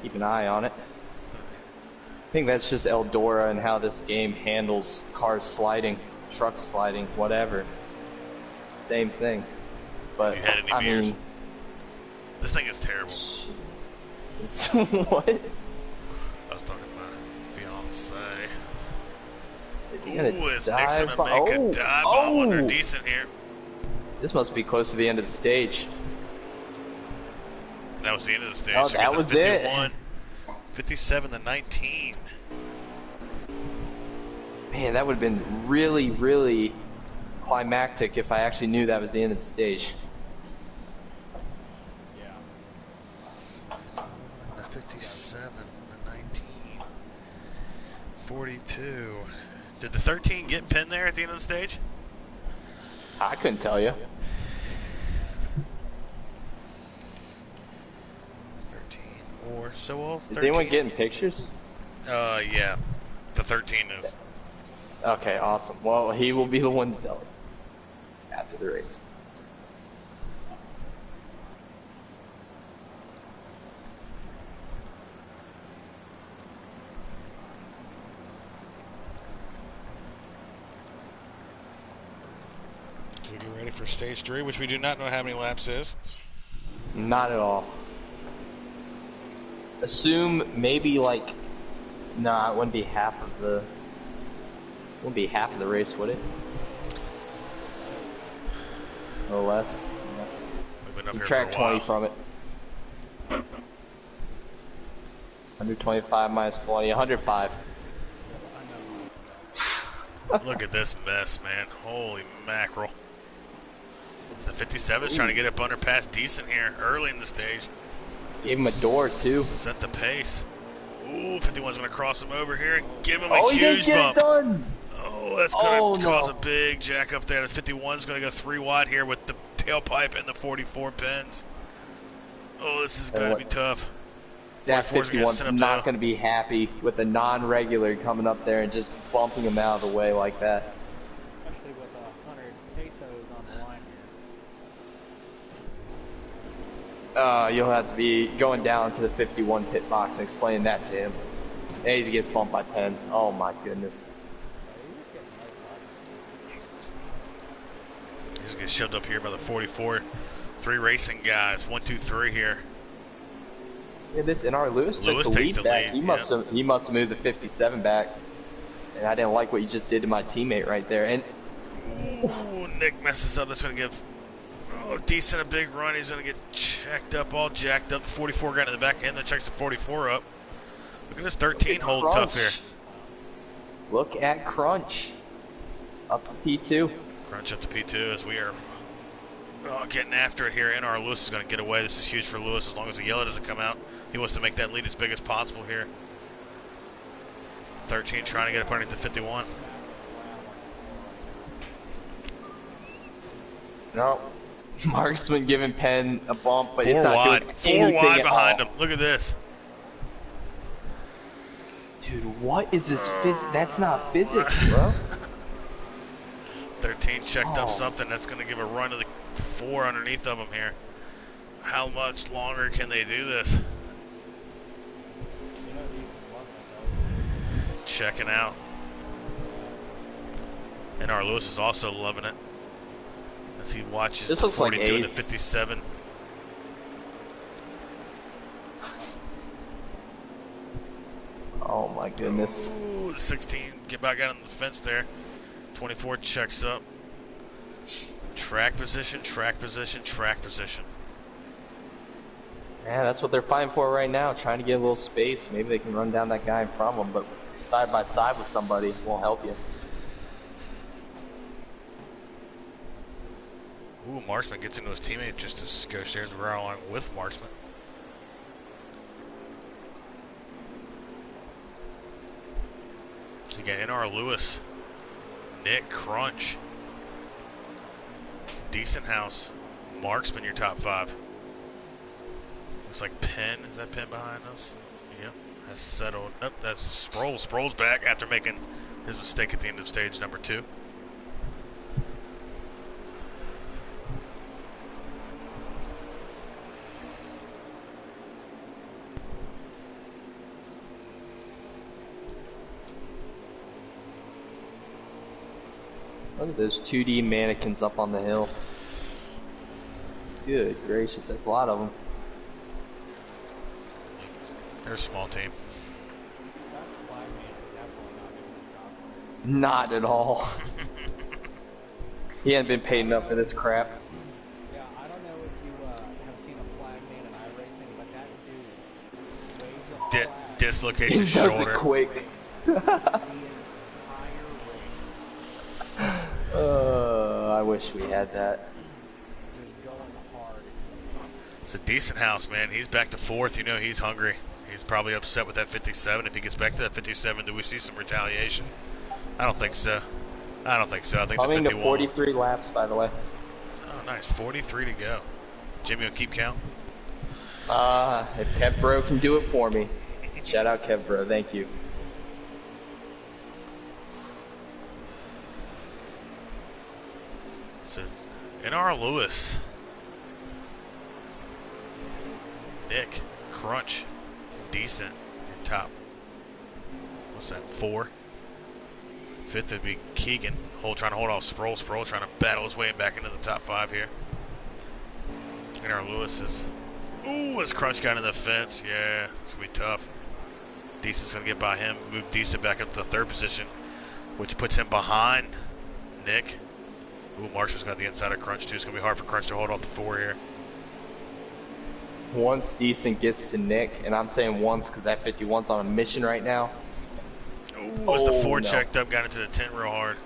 keep an eye on it. I think that's just Eldora and how this game handles cars sliding, trucks sliding, whatever. Same thing. But, Have you had any I beers? mean... This thing is terrible. What? I was talking about fiance. Is he gonna Ooh, is dive Nick's gonna make a dive bomb under decent here. This must be close to the end of the stage. That was the end of the stage. Oh, So that we was got the 51, it. 57 to 19. Man, that would have been really, really climactic if I actually knew that was the end of the stage. Yeah. The 57, the 19, 42. Did the 13 get pinned there at the end of the stage? I couldn't tell you. 13 or so old. Is anyone getting pictures? Yeah. The 13 is. Okay, awesome. Well, he will be the one to tell us after the race. So we get ready for stage 3, which we do not know how many laps is. Not at all. Assume maybe like, nah, it wouldn't be half of the. Wouldn't be half of the race, would it? Or less. We've been up here Subtract for a 20 while. from it. 125 minus 20, 105. Look at this mess, man. Holy mackerel. The 57 is trying to get up under past decent here early in the stage. Gave him a door too. Set the pace. Ooh, 51's going to cross him over here and give him a Oh, he didn't huge get bump. it done! Oh, that's going to cause no. a big jack up there. The 51's going to go 3 wide here with the tailpipe and the 44 pins. Oh, this is going to be tough. That 44's gonna 51's sit up not there. going to be happy with a non-regular coming up there and just bumping him out of the way like that. Especially with 100 pesos on the line here. You'll have to be going down to the 51 pit box and explaining that to him. And he gets bumped by 10. Oh my goodness. He's going to get shoved up here by the 44. 3 racing guys. 1, 2, 3 here. Yeah, this NR Lewis took Lewis the takes lead the back. lead, He must have moved the 57 back. And I didn't like what you just did to my teammate right there. And Ooh, Nick messes up. That's going to give decent a big run. He's going to get checked up, all jacked up. The 44 got in the back end that checks the 44 up. Look at this 13 holding tough here. Look at Crunch. Up to P2. Crunch up to P2 as we are getting after it here. NR Lewis is going to get away. This is huge for Lewis as long as the yellow doesn't come out. He wants to make that lead as big as possible here. 13 trying to get up underneath the 51. No. Marksman giving Penn a bump, but 4 it's not wide. doing 4 anything wide at behind all. him. Look at this. Dude, what is this that's not physics, bro. 13 checked up Oh. something. That's going to give a run to the 4 underneath of him here. How much longer can they do this? Checking out. And our Lewis is also loving it as he watches This the looks like 42 and the eights. 57. Oh my goodness. Ooh, the 16 get back out on the fence there. 24 checks up. Track position, track position, track position. Yeah, that's what they're fighting for right now, trying to get a little space. Maybe they can run down that guy in front of them, but side by side with somebody won't help you. Ooh, Marksman gets into his teammate just to go shares the rail line with Marksman. So you got NR Lewis, Nick Crunch, Decent House, Marksman, your top 5. Looks like Penn. Is that Penn behind us? Yep. Has settled. Nope, that's Sproul. Sproul's back after making his mistake at the end of stage number 2. Look at those 2D mannequins up on the hill. Good gracious, that's a lot of them. They're a small team. Not at all. He hadn't been paid enough for this crap. Yeah, I don't know if you have seen a flag man in iRacing, but that dude weighs a flag Dislocates He his does shoulder. it quick. the entire race. I wish we had that. Just going hard. It's a Decent House, man. He's back to 4th. You know he's hungry. He's probably upset with that 57. If he gets back to that 57, do we see some retaliation? I don't think so. I don't think so. I think Coming the to 51. 43 laps, by the way. Oh, nice. 43 to go. Jimmy will keep count. If Kev Bro can do it for me. Shout out Kev Bro, thank you. So, NR Lewis. Nick. Crunch. Decent. Your top. What's that? 4. 5th would be Keegan. Trying to hold off Sproul. Sproul trying to battle his way back into the top 5 here. NR Lewis is... Ooh, his Crunch got in the fence. Yeah, it's going to be tough. Decent's going to get by him. Move Decent back up to the 3rd position, which puts him behind Nick. Ooh, Marshall's got the inside of Crunch, too. It's going to be hard for Crunch to hold off the 4 here. Once Decent gets to Nick, and I'm saying once because that 51's on a mission right now. Ooh, as the 4 no. checked up, got into the 10 real hard.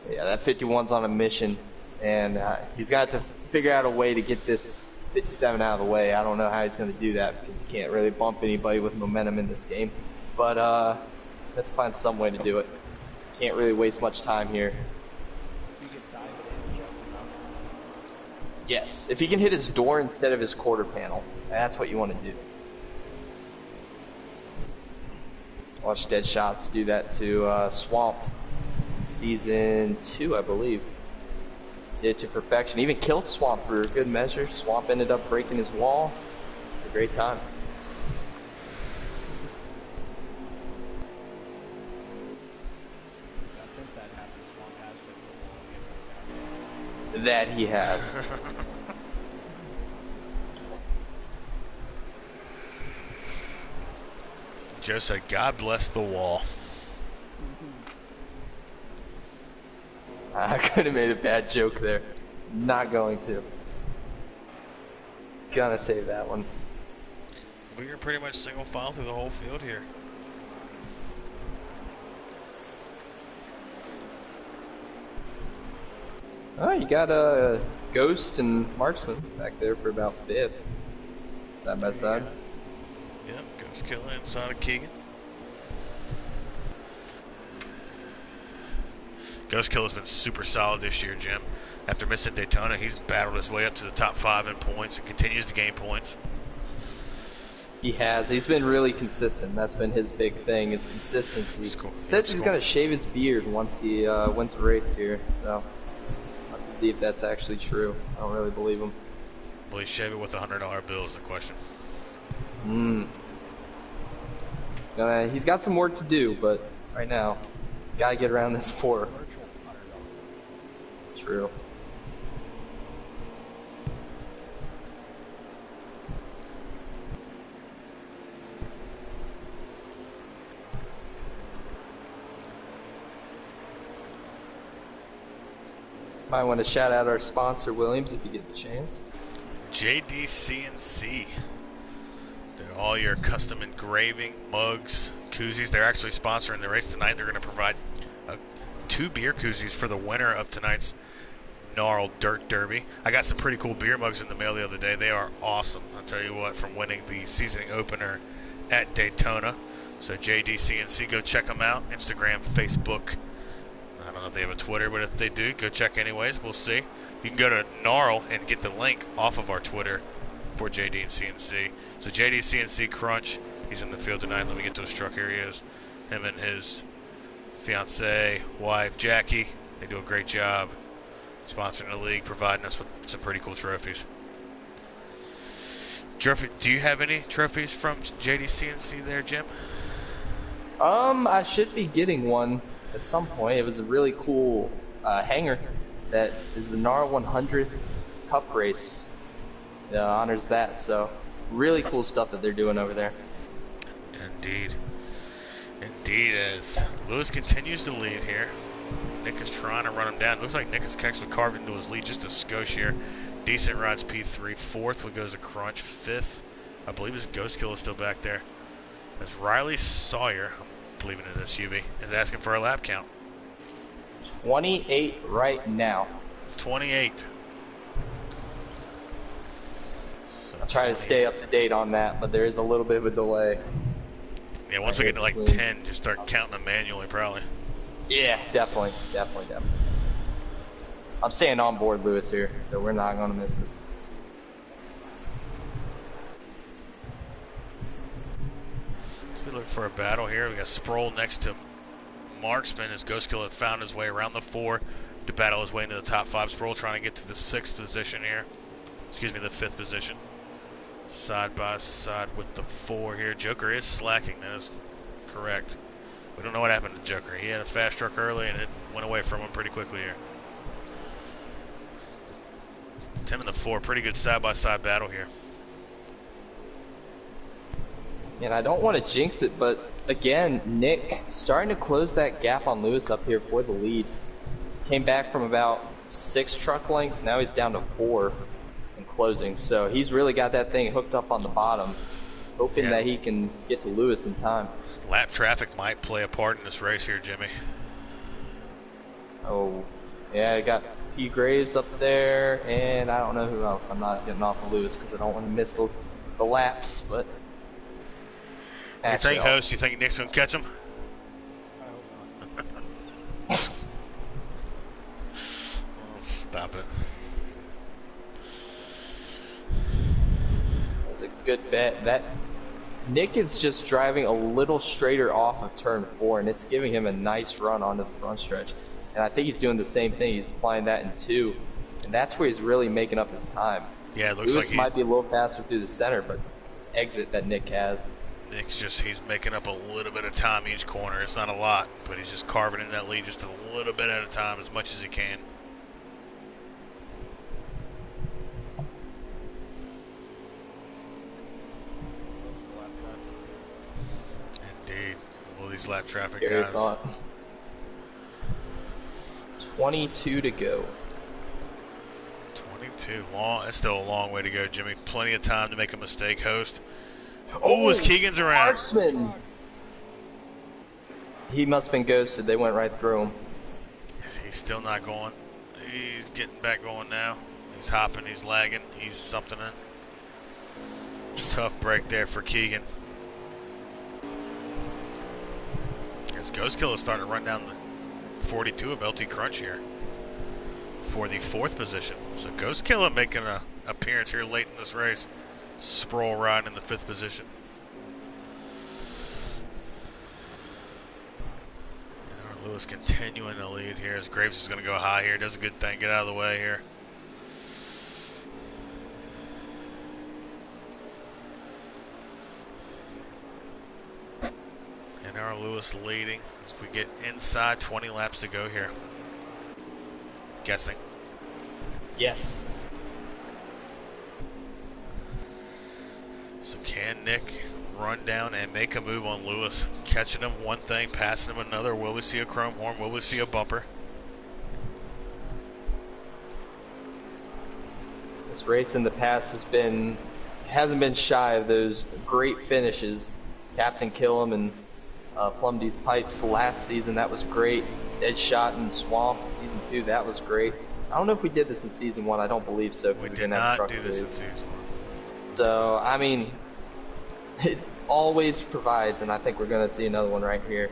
Yeah, that 51's on a mission, and he's got to figure out a way to get this 57 out of the way. I don't know how he's going to do that because you can't really bump anybody with momentum in this game. But have to find some way to do it. Can't really waste much time here. Yes, if he can hit his door instead of his quarter panel, that's what you want to do. Watch Dead Shots do that to Swamp in Season 2, I believe. Did it to perfection. Even killed Swamp for a good measure. Swamp ended up breaking his wall. A great time. That he has. Joe said, God bless the wall. I could have made a bad joke there. Not going to. Gonna save that one. We are pretty much single file through the whole field here. Oh, you got a Ghost and Marksman back there for about 5th. Side by side. Yep, Ghost Killer inside of Keegan. Ghost Killer's been super solid this year, Jim. After missing Daytona, he's battled his way up to the top 5 in points and continues to gain points. He has. He's been really consistent. That's been his big thing, is consistency. Says he's going to shave his beard once he wins a race here, so I'll have to see if that's actually true. I don't really believe him. Will he shave it with a $100 bill is the question. He's got some work to do, but right now, gotta get around this 4. True. Might want to shout out our sponsor, Williams, if you get the chance. JDCNC. They're all your custom engraving, mugs, koozies. They're actually sponsoring the race tonight. They're going to provide 2 beer koozies for the winner of tonight's NARL Dirt Derby. I got some pretty cool beer mugs in the mail the other day. They are awesome. I'll tell you what, from winning the season opener at Daytona. So JDCNC, go check them out. Instagram, Facebook. I don't know if they have a Twitter, but if they do, go check anyways. We'll see. You can go to NARL and get the link off of our Twitter for JDCNC. So JDCNC Crunch, he's in the field tonight. Let me get to his truck. Here he is. Him and his fiance, wife, Jackie. They do a great job sponsoring the league, providing us with some pretty cool trophies. Do you have any trophies from JDCNC there, Jim? I should be getting one at some point. It was a really cool hanger that is the NARL 100th Cup race. Honors that. So really cool stuff that they're doing over there. Indeed. Indeed, as Lewis continues to lead here. Nick is trying to run him down. Looks like Nick is actually carved into his lead just a skosh here. Decent rides P3. 4th would goes to Crunch. 5th, I believe his Ghost Kill is still back there. As Riley Sawyer, I'm believing in this SUV, is asking for a lap count. 28 right now. 28. I'll try to stay up to date on that, but there is a little bit of a delay. Yeah, once we get to like 10, just start counting them manually probably. Yeah, definitely. I'm staying on board Lewis here, so we're not going to miss this. So we look for a battle here. We got Sproul next to Marksman as Ghost Killer found his way around the 4 to battle his way into the top 5. Sproul trying to get to the 6th position here. Excuse me, the 5th position. Side by side with the 4 here. Joker is slacking. That is correct. We don't know what happened to Joker. He had a fast truck early and it went away from him pretty quickly here. 10 and the 4, pretty good side-by-side battle here. And I don't want to jinx it, but again, Nick starting to close that gap on Lewis up here for the lead. Came back from about 6 truck lengths, now he's down to 4 and closing. So he's really got that thing hooked up on the bottom, hoping that he can get to Lewis in time. Lap traffic might play a part in this race here, Jimmy. Oh, yeah, I got P. Graves up there, and I don't know who else. I'm not getting off of Lewis because I don't want to miss the laps, but... You think, host, you think Nick's going to catch him? I hope not. Oh, stop it. That's a good bet. That Nick is just driving a little straighter off of turn 4, and it's giving him a nice run onto the front stretch. And I think he's doing the same thing. He's applying that in 2, and that's where he's really making up his time. Yeah, it looks Lewis like might be a little faster through the center, but this exit that Nick has. he's making up a little bit of time each corner. It's not a lot, but he's just carving in that lead just a little bit at a time, as much as he can. Indeed. Well, these lap traffic Scary guys. thought. 22 to go. 22. Long. That's still a long way to go, Jimmy. Plenty of time to make a mistake, host. Oh, as Keegan's around. Marksman! He must have been ghosted. They went right through him. He's still not going. He's getting back going now. He's hopping. He's lagging. He's something in. Tough break there for Keegan. As Ghost Killer starting to run down the 42 of LT Crunch here for the 4th position. So Ghost Killer making an appearance here late in this race. Sproul riding in the 5th position. And our Lewis continuing to lead here as Graves is going to go high here. Does a good thing. Get out of the way here. And our Lewis leading as we get inside 20 laps to go here. Guessing. Yes. So can Nick run down and make a move on Lewis? Catching him one thing, passing him another. Will we see a chrome horn? Will we see a bumper? This race in the past hasn't been shy of those great finishes. Captain Killam and Plumdee's Pipes last season, that was great. Dead Shot in Swamp, season 2, that was great. I don't know if we did this in season 1. I don't believe so because we did didn't have not truck do this in series. season 1. So, I mean, it always provides, and I think we're going to see another one right here.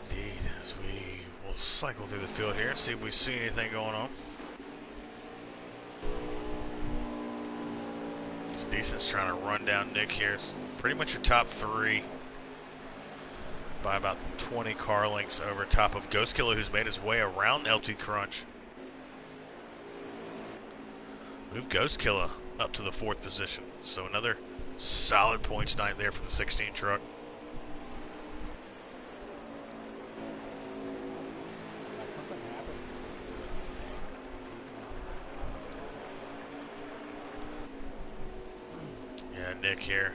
Indeed, as we will cycle through the field here and see if we see anything going on. Decent's trying to run down Nick here. It's pretty much your top 3 by about 20 car lengths over top of Ghost Killer, who's made his way around LT Crunch. Move Ghost Killer up to the 4th position. So another solid points night there for the 16 truck. Yeah, Nick here.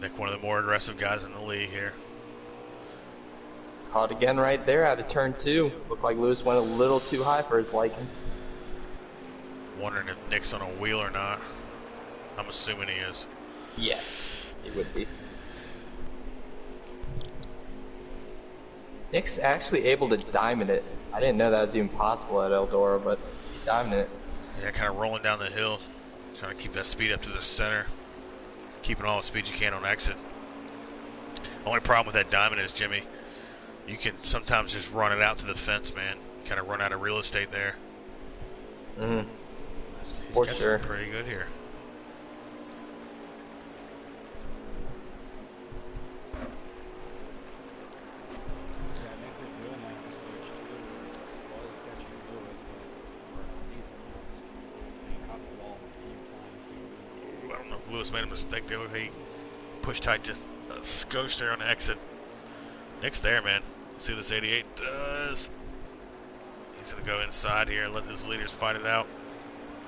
Nick, one of the more aggressive guys in the league here. Caught again right there out of turn 2. Looked like Lewis went a little too high for his liking. Wondering if Nick's on a wheel or not. I'm assuming he is. Yes, he would be. Nick's actually able to diamond it. I didn't know that was even possible at Eldora, but he diamonded it. Yeah, kind of rolling down the hill. Trying to keep that speed up to the center. Keeping all the speed you can on exit. Only problem with that diamond is, Jimmy, you can sometimes just run it out to the fence, man. Kind of run out of real estate there. Mm-hmm. He's For catching sure. pretty good here. Ooh, I don't know if Lewis made a mistake there. He pushed tight just a skosh there on the exit. Nick's there, man. Let's see what this 88 does. He's going to go inside here and let his leaders fight it out.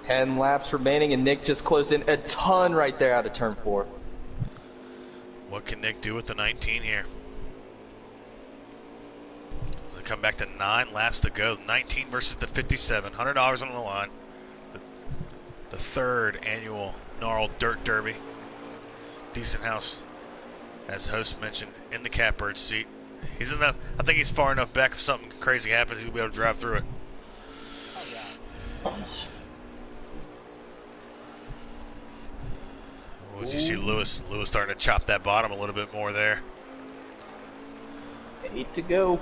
10 laps remaining, and Nick just closed in a ton right there out of turn 4. What can Nick do with the 19 here? They come back to 9 laps to go. 19 versus the 57. $100 on the line. The 3rd annual NARL Dirt Derby. Decent house, as the host mentioned, in the catbird seat. He's enough. I think he's far enough back. If something crazy happens, he'll be able to drive through it. Oh, yeah. What did you see, Lewis? Lewis starting to chop that bottom a little bit more there. 8 to go.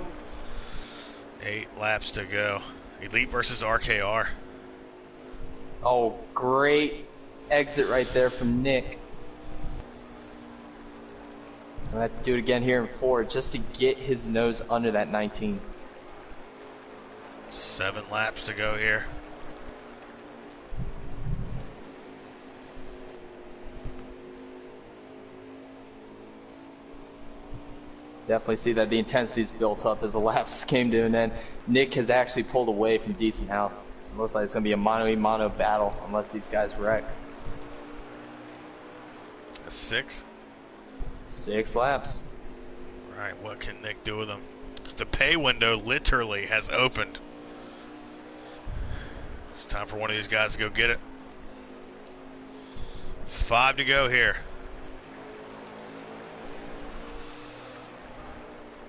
8 laps to go. Elite versus RKR. Oh, great exit right there from Nick. I'm going to have to do it again here in 4 just to get his nose under that 19. 7 laps to go here. Definitely see that the intensity's built up as the laps came to an end. Nick has actually pulled away from Decent House. Looks like it's going to be a mano-a-mano battle unless these guys wreck. That's 6. 6 laps. Right, what can Nick do with him? The pay window literally has opened. It's time for one of these guys to go get it. 5 to go here.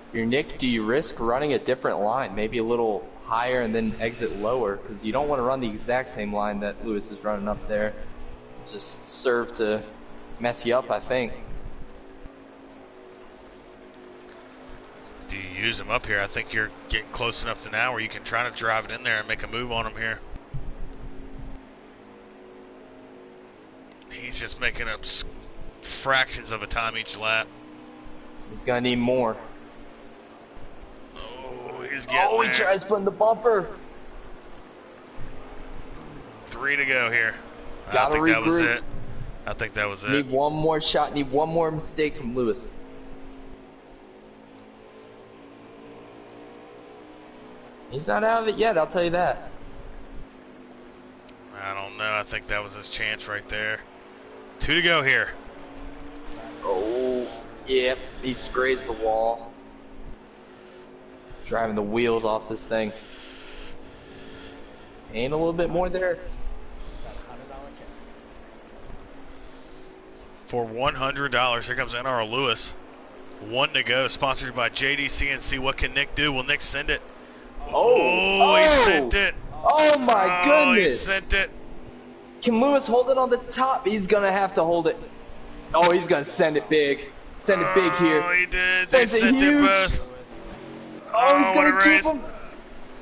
If you're Nick, do you risk running a different line? Maybe a little higher and then exit lower? Because you don't want to run the exact same line that Lewis is running up there. Just serve to mess you up, I think. Do you use him up here? I think you're getting close enough to now where you can try to drive it in there and make a move on him here. He's just making up fractions of a time each lap. He's going to need more. Oh, he's getting Oh, he there. tries putting the bumper. 3 to go here. I Gotta think that was regroup. it. I think that was it. Need one more shot. Need one more mistake from Lewis. He's not out of it yet, I'll tell you that. I don't know. I think that was his chance right there. 2 to go here. Oh, yep. He grazed the wall. Driving the wheels off this thing. Ain't a little bit more there. Got a $100 check. For $100, here comes NRL Lewis. 1 to go, sponsored by JDCNC. What can Nick do? Will Nick send it? Oh, he sent it. Oh my goodness. He sent it. Can Lewis hold it on the top? He's going to have to hold it. Oh, he's going to send it big. Send it big here. Oh, he did. Sends they sent it huge. it both. Oh, he's what going a to keep race. him.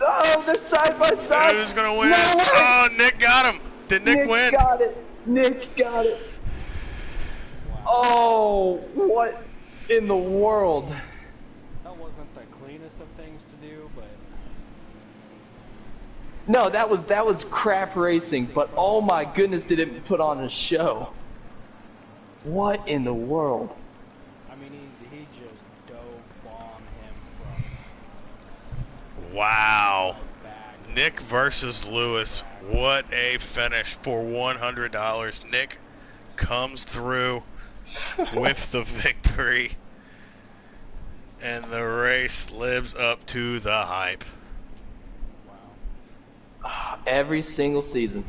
Oh, they're side by side. Who's going to win? No way. Oh, Nick got him. Did Nick win? Got it. Nick got it. Oh, what in the world? That wasn't the cleanest of things to do, but No, that was crap racing, but oh my goodness, did it put on a show. What in the world? I mean, he just dove bomb him Wow. from back. Nick versus Lewis. What a finish for $100. Nick comes through with the victory. And the race lives up to the hype. Every single season,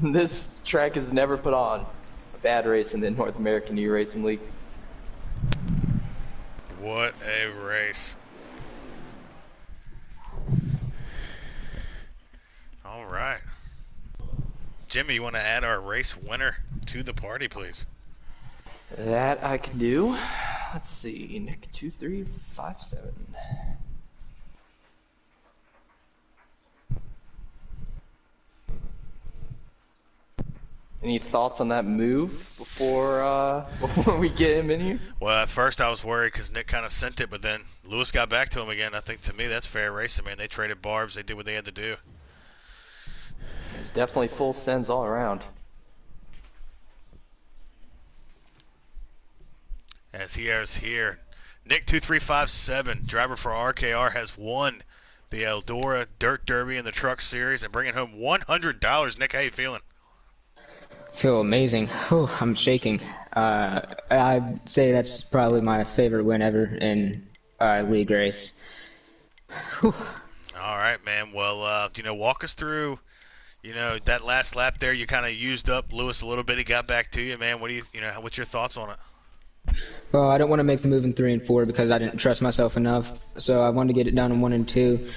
this track has never put on a bad race in the North American eRacing League. What a race. All right. Jimmy, you want to add our race winner to the party, please? That I can do. Let's see, Nick 2357. Any thoughts on that move before we get him in here? Well, at first I was worried because Nick kind of sent it, but then Lewis got back to him again. I think to me that's fair racing, man. They traded barbs. They did what they had to do. It's definitely full sends all around. As he is here, Nick 2357, driver for RKR, has won the Eldora Dirt Derby in the Truck Series and bringing home $100. Nick, how you feeling? Feel amazing. Whew, I'm shaking. I'd say that's probably my favorite win ever in league race. Whew. All right, man. Well, walk us through, that last lap there. You kind of used up Lewis a little bit. He got back to you, man. What's your thoughts on it? Well, I don't want to make the move in 3 and 4 because I didn't trust myself enough. So I wanted to get it done in 1 and 2.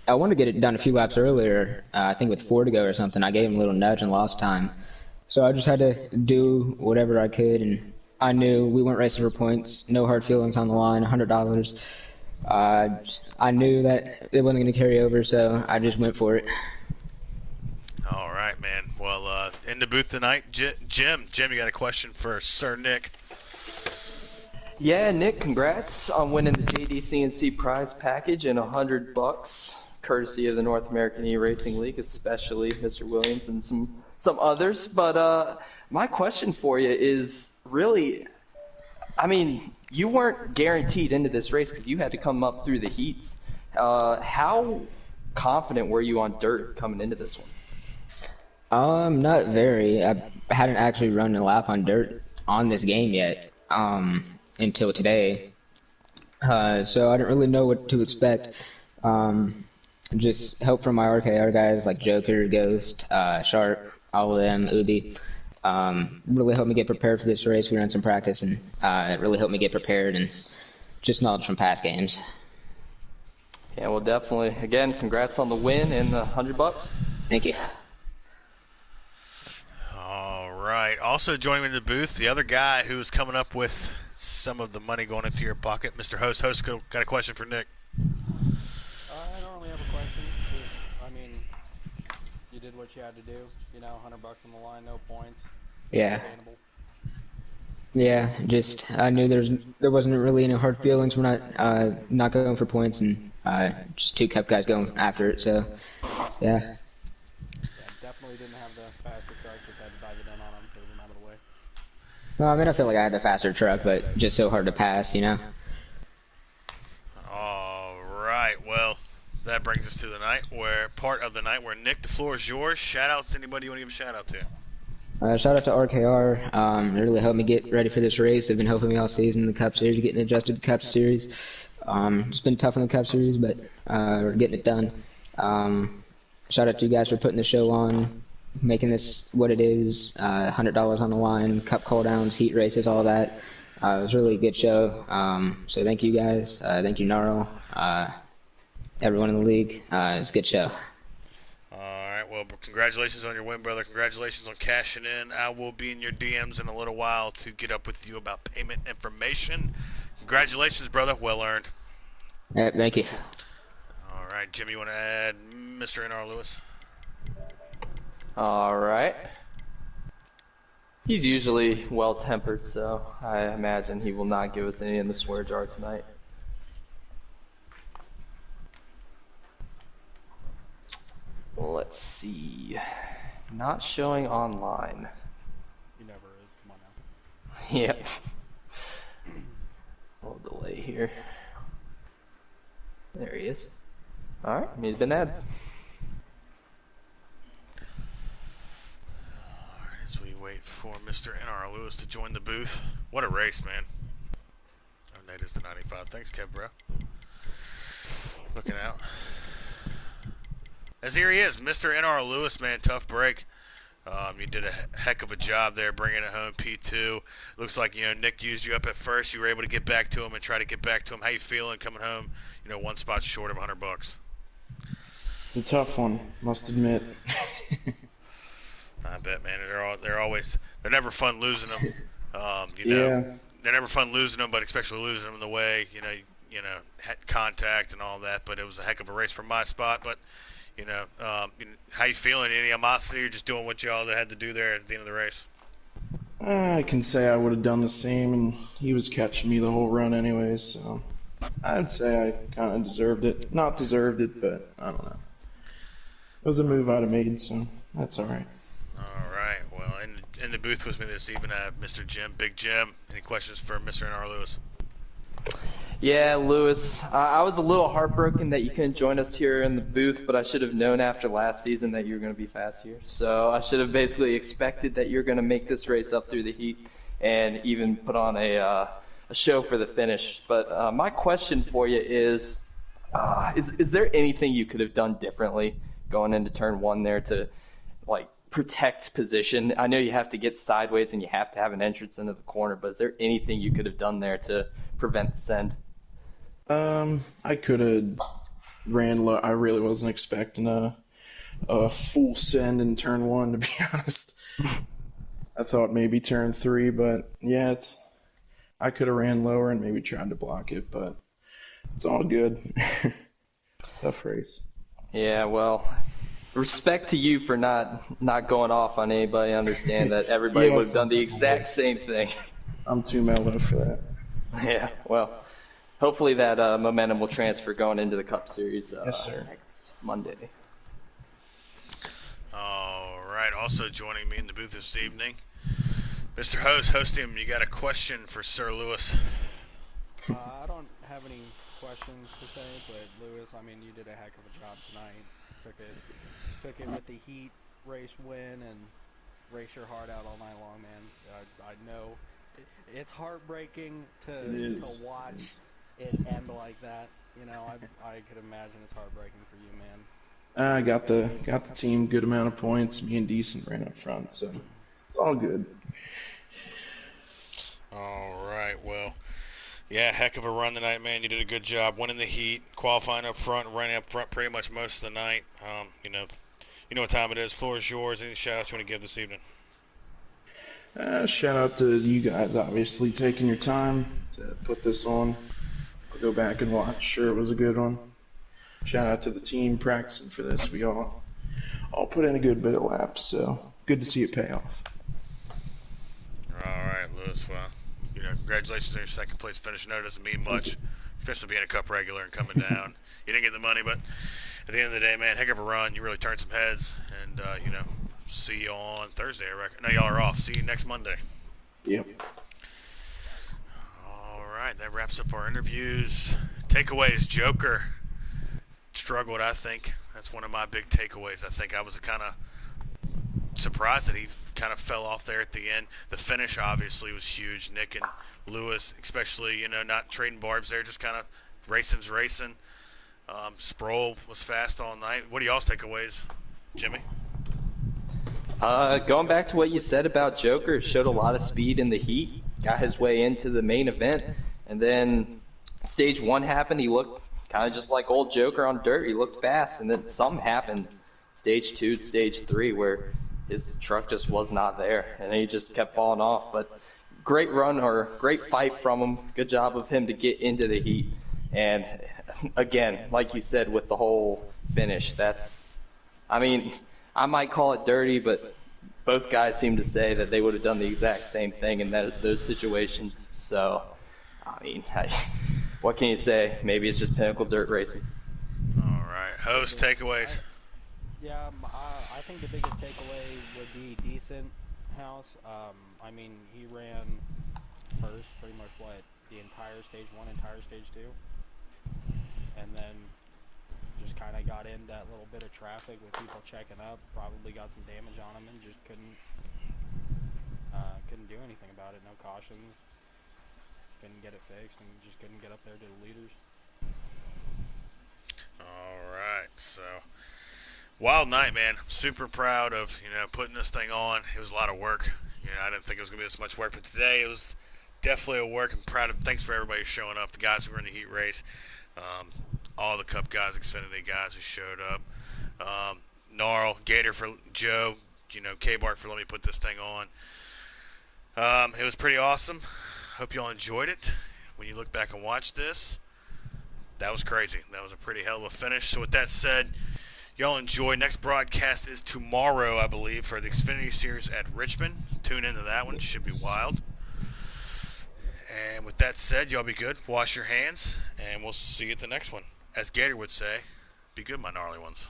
I wanted to get it done a few laps earlier, I think with 4 to go or something. I gave him a little nudge and lost time. So I just had to do whatever I could, and I knew we weren't racing for points, no hard feelings on the line, $100. I knew that it wasn't going to carry over, so I just went for it. All right, man. Well, in the booth tonight, Jim, you got a question for Sir Nick. Yeah, Nick, congrats on winning the JDCNC prize package and $100, courtesy of the North American eRacing League, especially Mr. Williams and some others. But my question for you is really, I mean, you weren't guaranteed into this race because you had to come up through the heats. How confident were you on dirt coming into this one? Not very. I hadn't actually run a lap on dirt on this game yet, until today. So I didn't really know what to expect. Just help from my RKR guys like Joker, Ghost, Sharp, all of them, Ubi. Really helped me get prepared for this race. We ran some practice, and it really helped me get prepared and just knowledge from past games. Yeah, well, definitely. Again, congrats on the win and the $100. Thank you. All right. Also joining me in the booth, the other guy who is coming up with some of the money going into your pocket, Mr. Host. Host, got a question for Nick. I don't really have a question. Just, I mean, you did what you had to do. $100 on the line, no points. Yeah. Sustainable. Yeah, just I knew there wasn't really any hard feelings. We're not going for points, and just 2 Cup guys going after it. So, yeah. Definitely didn't have the faster truck. Just had to dive it in on him, get him out of the way. Well, I mean, I feel like I had the faster truck, but just so hard to pass, All right. Well, that brings us to the night where Nick, the floor is yours. Shout out to anybody you want to give a shout out to. Shout out to RKR. It really helped me get ready for this race. They've been helping me all season in the Cup Series, getting adjusted to the Cup Series. It's been tough in the Cup Series, but we're getting it done. shout out to you guys for putting the show on, making this what it is. $100 on the line, cup call downs, heat races, all that. It was a really good show. So thank you guys. Thank you, NARL. Everyone in the league. It's a good show. All right, well, congratulations on your win, brother. Congratulations on cashing in. I will be in your DMs in a little while to get up with you about payment information. Congratulations, brother. Well earned. Thank you. All right, Jimmy, you want to add Mr. NR Lewis? All right. He's usually well-tempered, so I imagine he will not give us any in the swear jar tonight. Let's see. Not showing online. He never is. Come on now. Yep. A little delay here. There he is. All right, he's been added. All right, as we wait for Mr. NR Lewis to join the booth. What a race, man. Oh, Nate is the 95. Thanks, Kev, bro. Looking out. As here he is, Mr. NR Lewis, man. Tough break. You did a heck of a job there bringing it home, P2. Looks like, Nick used you up at first. You were able to get back to him and try to get back to him. How you feeling coming home, one spot short of $100? It's a tough one, must admit. I bet, man. They're never fun losing them. Yeah. They're never fun losing them, but especially losing them the way, had contact and all that. But it was a heck of a race from my spot. But, how you feeling? Any animosity or just doing what y'all had to do there at the end of the race? I can say I would have done the same, and he was catching me the whole run anyways, so I'd say I kind of deserved it. Not deserved it, but I don't know. It was a move I'd have made, so that's all right. All right. Well, in the booth with me this evening, I have Mr. Jim, Big Jim. Any questions for Mr. NR Lewis? Yeah, Lewis, I was a little heartbroken that you couldn't join us here in the booth, but I should have known after last season that you were going to be fast here. So I should have basically expected that you're going to make this race up through the heat and even put on a show for the finish. But my question for you is there anything you could have done differently going into turn one there to, protect position? I know you have to get sideways and you have to have an entrance into the corner, but is there anything you could have done there to prevent the send? I could have ran low. I really wasn't expecting a full send in turn one, to be honest. I thought maybe turn three, but yeah, I could have ran lower and maybe tried to block it, but it's all good. It's a tough race. Yeah, well, respect to you for not going off on anybody. I understand that everybody would have done the exact same thing. I'm too mellow for that. Yeah, well, hopefully that momentum will transfer going into the Cup Series Yes, sir. next Monday. All right. Also joining me in the booth this evening, Mr. Host him. You got a question for Sir Lewis? I don't have any questions to say, but Lewis, you did a heck of a job tonight. Took it with the Heat race win and race your heart out all night long, man. I know it's heartbreaking to watch it end like that. I could imagine it's heartbreaking for you, man. I got the team good amount of points. Me and Decent ran up front, so it's all good. All right. Well, yeah, heck of a run tonight, man. You did a good job winning the Heat, qualifying up front, running up front pretty much most of the night. You know what time it is. Floor is yours. Any shout-outs you want to give this evening? Shout out to you guys, obviously, taking your time to put this on. I'll go back and watch. Sure, it was a good one. Shout out to the team practicing for this. We all put in a good bit of laps, so good to see it pay off. All right, Lewis. Well, congratulations on your second place finish. I know it doesn't mean much, especially being a Cup regular and coming down. You didn't get the money, but at the end of the day, man, heck of a run. You really turned some heads, and see you on Thursday, I reckon. No, y'all are off. See you next Monday. Yep. All right, that wraps up our interviews. Takeaways, Joker struggled, I think. That's one of my big takeaways. I think I was kind of surprised that he kind of fell off there at the end. The finish, obviously, was huge. Nick and Lewis, especially, not trading barbs there, just kind of racing. Sproul was fast all night. What are y'all's takeaways? Jimmy? Going back to what you said about Joker, showed a lot of speed in the heat, got his way into the main event, and then stage 1 happened. He looked kind of just like old Joker on dirt. He looked fast, and then something happened stage 2, stage 3, where his truck just was not there, and he just kept falling off. But great run or great fight from him. Good job of him to get into the heat. And again, like you said, with the whole finish, I mean, I might call it dirty, but both guys seem to say that they would have done the exact same thing in those situations. So, I mean, what can you say? Maybe it's just pinnacle dirt racing. All right. Host takeaways. Yeah, I think the biggest takeaway would be decent house. I mean, he ran first pretty much the entire stage 1, entire stage 2, and then just kind of got in that little bit of traffic with people checking up. Probably got some damage on him and just couldn't do anything about it. No cautions, couldn't get it fixed, and just couldn't get up there to the leaders. All right, so wild night, man. Super proud of putting this thing on. It was a lot of work. I didn't think it was gonna be this much work, but today it was definitely a work. I'm proud of. Thanks for everybody showing up. The guys who were in the heat race, all the Cup guys, Xfinity guys who showed up. NARL, Gander for Joe, K-Bart for letting me put this thing on. It was pretty awesome. Hope you all enjoyed it. When you look back and watch this, that was crazy. That was a pretty hell of a finish. So with that said, y'all enjoy. Next broadcast is tomorrow, I believe, for the Xfinity Series at Richmond. Tune into that one. Should be wild. And with that said, y'all be good. Wash your hands, and we'll see you at the next one. As Gator would say, be good, my gnarly ones.